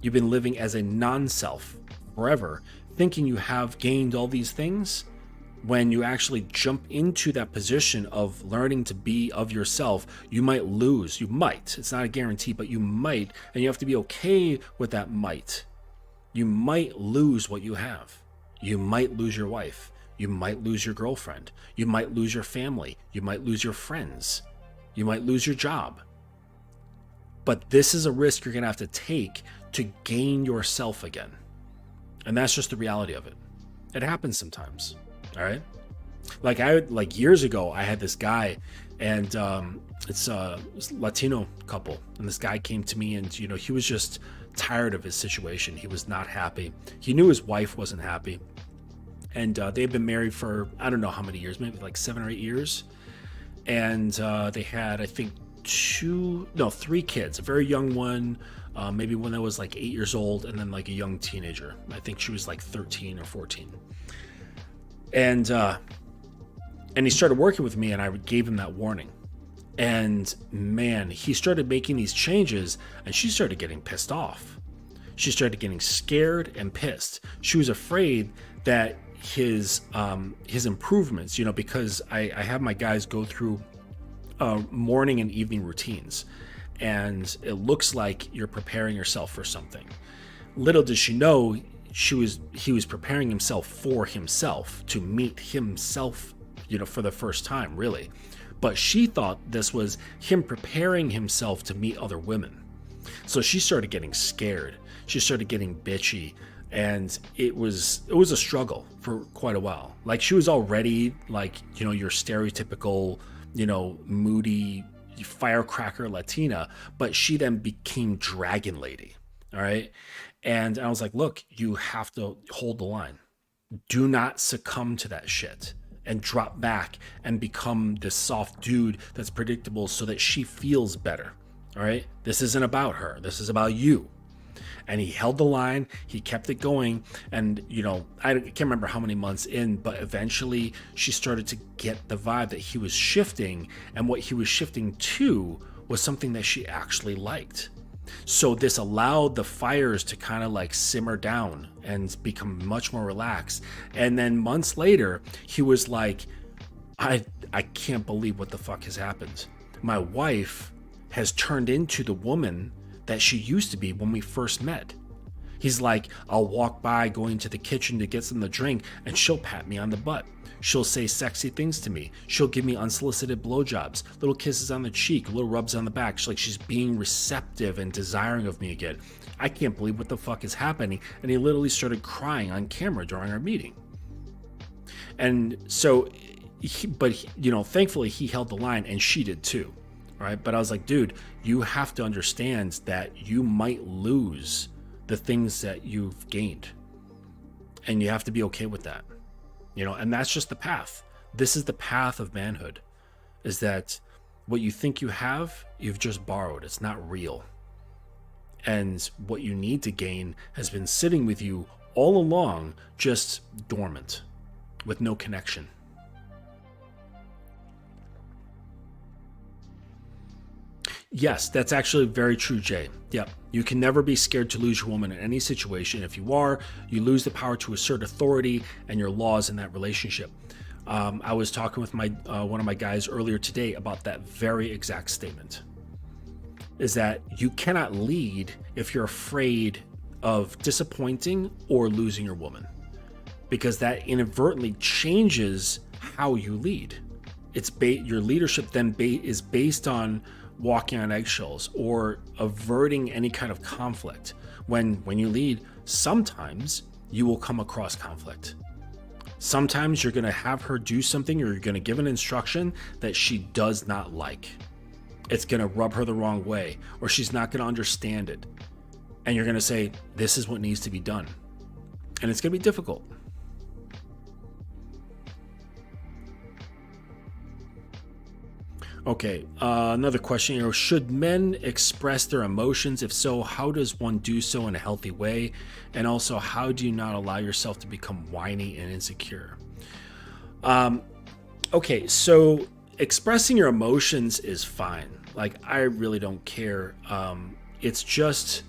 You've been living as a non-self forever, thinking you have gained all these things. When you actually jump into that position of learning to be of yourself, you might lose. You might. It's not a guarantee, but you might. And you have to be okay with that might. You might lose what you have. You might lose your wife. You might lose your girlfriend. You might lose your family. You might lose your friends. You might lose your job. But this is a risk you're going to have to take to gain yourself again. And that's just the reality of it. It happens sometimes. All right. Like years ago, I had this guy and it's a Latino couple. And this guy came to me and, he was just tired of his situation. He was not happy. He knew his wife wasn't happy. And they'd been married for, I don't know how many years, maybe like 7 or 8 years. And they had, I think, 3 kids, a very young one, maybe one that was like 8 years old, and then like a young teenager. I think she was like 13 or 14. And he started working with me and I gave him that warning. And man, he started making these changes and she started getting pissed off. She started getting scared and pissed. She was afraid that his improvements, because I have my guys go through morning and evening routines, and it looks like you're preparing yourself for something. Little does she know, he was preparing himself for himself to meet himself, for the first time, really. But she thought this was him preparing himself to meet other women. So she started getting scared. She started getting bitchy. And it was a struggle for quite a while. Like, she was already like, your stereotypical moody firecracker Latina, but she then became Dragon Lady. All right. And I was like, look, you have to hold the line. Do not succumb to that shit and drop back and become this soft dude that's predictable so that she feels better. All right. This isn't about her. This is about you. And he held the line, he kept it going. And, I can't remember how many months in, but eventually she started to get the vibe that he was shifting. And what he was shifting to was something that she actually liked. So this allowed the fires to kind of like simmer down and become much more relaxed. And then months later, he was like, I can't believe what the fuck has happened. My wife has turned into the woman that she used to be when we first met. He's like, I'll walk by going to the kitchen to get something to drink and she'll pat me on the butt. She'll say sexy things to me. She'll give me unsolicited blowjobs, little kisses on the cheek, little rubs on the back. She's being receptive and desiring of me again. I can't believe what the fuck is happening. And he literally started crying on camera during our meeting. And so, thankfully he held the line and she did too. Right. But I was like, dude, you have to understand that you might lose the things that you've gained. And you have to be okay with that. And that's just the path. This is the path of manhood, is that what you think you have, you've just borrowed. It's not real. And what you need to gain has been sitting with you all along, just dormant, with no connection. Yes, that's actually very true, Jay. Yep. You can never be scared to lose your woman in any situation. If you are, you lose the power to assert authority and your laws in that relationship. I was talking with one of my guys earlier today about that very exact statement. Is that you cannot lead if you're afraid of disappointing or losing your woman. Because that inadvertently changes how you lead. Your leadership then is based on walking on eggshells or averting any kind of conflict. When you lead, sometimes you will come across conflict. Sometimes you're going to have her do something, or you're going to give an instruction that she does not like. It's going to rub her the wrong way, or she's not going to understand it. And you're going to say, this is what needs to be done. And it's going to be difficult. Okay, another question here. Should men express their emotions? If so, how does one do so in a healthy way? And also, how do you not allow yourself to become whiny and insecure? Okay, so expressing your emotions is fine. Like, I really don't care. It's just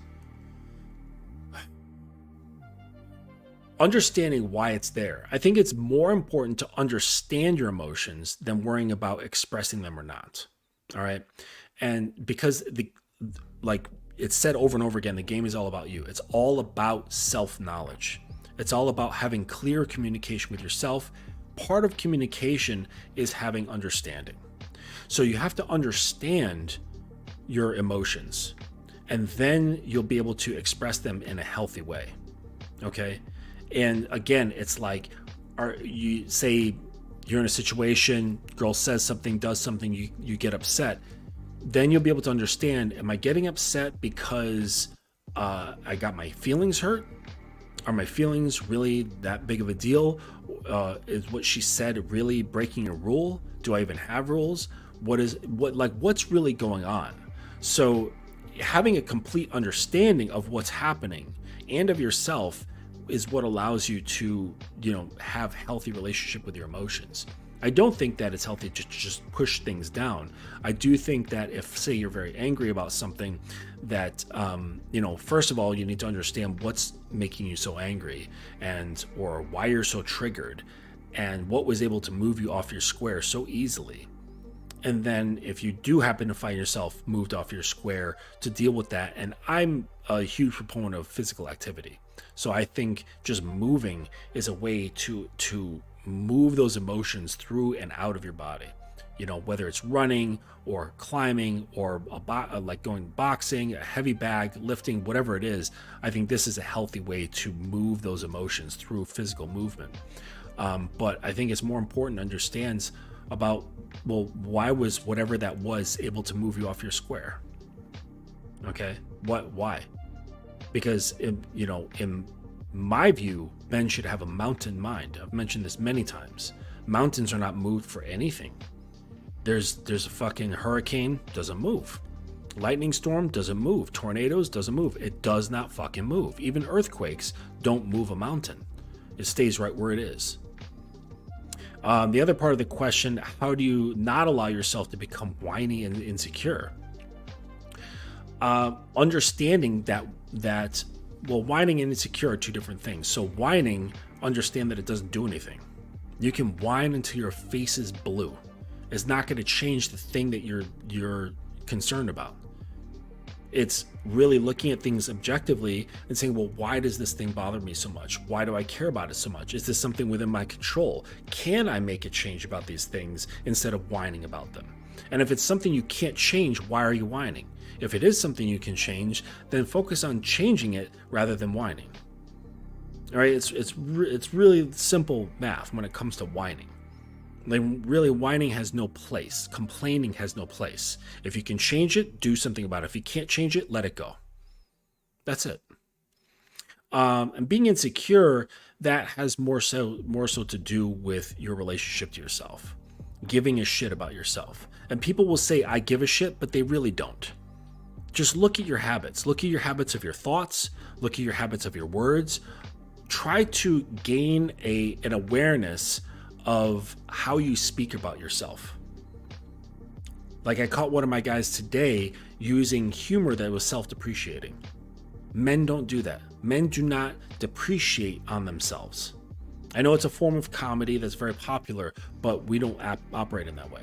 understanding why it's there. I think it's more important to understand your emotions than worrying about expressing them or not. All right. And because it's said over and over again, the game is all about you. It's all about self-knowledge. It's all about having clear communication with yourself. Part of communication is having understanding. So you have to understand your emotions, and then you'll be able to express them in a healthy way. Okay. And again, it's like, you say you're in a situation, girl says something, does something, you get upset. Then you'll be able to understand, am I getting upset because I got my feelings hurt? Are my feelings really that big of a deal? Is what she said really breaking a rule? Do I even have rules? What's really going on? So having a complete understanding of what's happening and of yourself is what allows you to, have healthy relationship with your emotions. I don't think that it's healthy to just push things down. I do think that if, say, you're very angry about something, that, first of all, you need to understand what's making you so angry, or why you're so triggered, and what was able to move you off your square so easily. And then if you do happen to find yourself moved off your square, to deal with that. And I'm a huge proponent of physical activity. So I think just moving is a way to move those emotions through and out of your body. Whether it's running or climbing or like going boxing, a heavy bag, lifting, whatever it is. I think this is a healthy way to move those emotions through physical movement. But I think it's more important to understand about, well, why was whatever that was able to move you off your square? Okay, why? Because in my view, men should have a mountain mind. I've mentioned this many times. Mountains are not moved for anything. There's a fucking hurricane, doesn't move. Lightning storm doesn't move. Tornadoes doesn't move. It does not fucking move. Even earthquakes don't move a mountain. It stays right where it is. The other part of the question, how do you not allow yourself to become whiny and insecure? Understanding that well, whining and insecure are two different things. So whining, understand that it doesn't do anything. You can whine until your face is blue. It's not going to change the thing that you're concerned about. It's really looking at things objectively and saying, well, why does this thing bother me so much? Why do I care about it so much? Is this something within my control? Can I make a change about these things instead of whining about them? And if it's something you can't change, why are you whining? If it is something you can change, then focus on changing it rather than whining. All right, it's really simple math when it comes to whining. Like, really, whining has no place. Complaining has no place. If you can change it, do something about it. If you can't change it, let it go. That's it. And being insecure, that has more so to do with your relationship to yourself. Giving a shit about yourself. And people will say, I give a shit, but they really don't. Just look at your habits. Look at your habits of your thoughts. Look at your habits of your words. Try to gain an awareness of how you speak about yourself. Like, I caught one of my guys today using humor that was self-depreciating. Men don't do that. Men do not depreciate on themselves. I know it's a form of comedy that's very popular, but we don't operate in that way.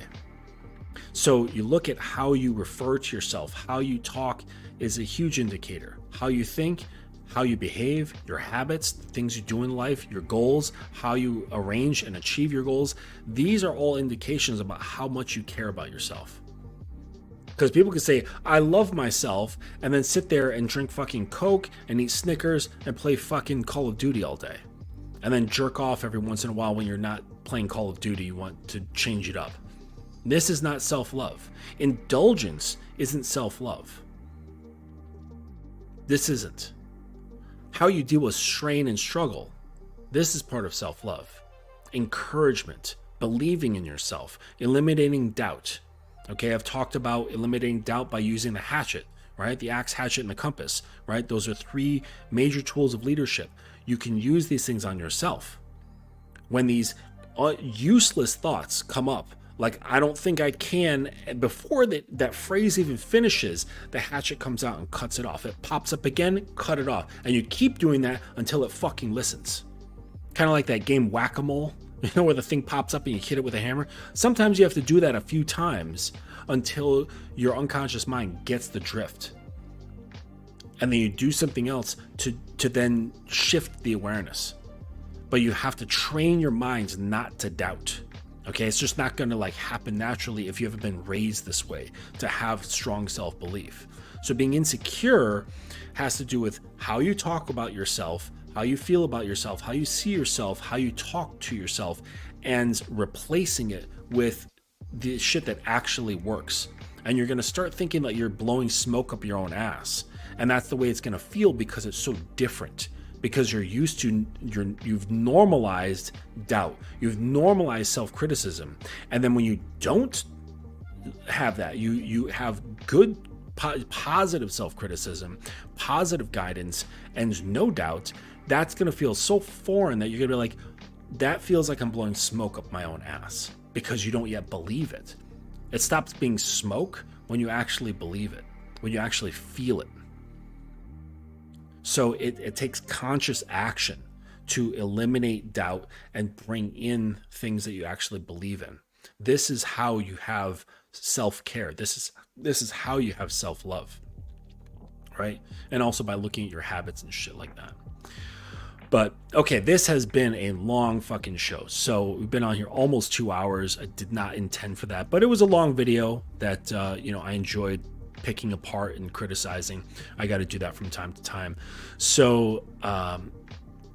So you look at how you refer to yourself, how you talk is a huge indicator. How you think, how you behave, your habits, the things you do in life, your goals, how you arrange and achieve your goals. These are all indications about how much you care about yourself. Because people can say, I love myself, and then sit there and drink fucking Coke and eat Snickers and play fucking Call of Duty all day. And then jerk off every once in a while when you're not playing Call of Duty, you want to change it up. This is not self-love. Indulgence isn't self-love. This isn't. How you deal with strain and struggle, this is part of self-love. Encouragement, believing in yourself, eliminating doubt. Okay, I've talked about eliminating doubt by using the hatchet, right? The axe, hatchet, and the compass, right? Those are three major tools of leadership. You can use these things on yourself. When these useless thoughts come up, like, I don't think I can, before that phrase even finishes, the hatchet comes out and cuts it off. It pops up again, cut it off. And you keep doing that until it fucking listens. Kind of like that game Whack-A-Mole, you know, where the thing pops up and you hit it with a hammer. Sometimes you have to do that a few times until your unconscious mind gets the drift. And then you do something else to then shift the awareness. But you have to train your minds not to doubt. Okay, it's just not going to happen naturally if you haven't been raised this way, to have strong self-belief. So being insecure has to do with how you talk about yourself, how you feel about yourself, how you see yourself, how you talk to yourself, and replacing it with the shit that actually works. And you're going to start thinking that you're blowing smoke up your own ass. And that's the way it's going to feel because it's so different. Because you've normalized doubt, you've normalized self-criticism, and then when you don't have that, you have good positive self-criticism, positive guidance, and no doubt, that's going to feel so foreign that you're going to be like, that feels like I'm blowing smoke up my own ass, because you don't yet believe it. It stops being smoke when you actually believe it, when you actually feel it. So it takes conscious action to eliminate doubt and bring in things that you actually believe in. This is how you have self-care. This is how you have self-love, right? And also by looking at your habits and shit like that. But okay, this has been a long fucking show. So we've been on here almost 2 hours. I did not intend for that, but it was a long video that I enjoyed picking apart and criticizing. I got to do that from time to time. So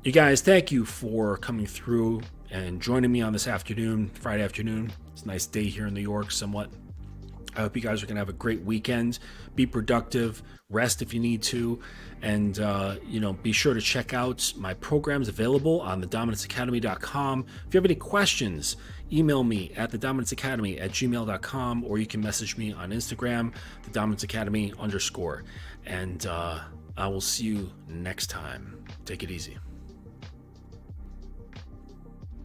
you guys, thank you for coming through and joining me on this afternoon, Friday afternoon. It's a nice day here in New York, somewhat. I hope you guys are going to have a great weekend. Be productive, rest if you need to, and be sure to check out my programs available on thedominanceacademy.com. If you have any questions, email me at thedominanceacademy@gmail.com, or you can message me on Instagram, thedominanceacademy_. And I will see you next time. Take it easy.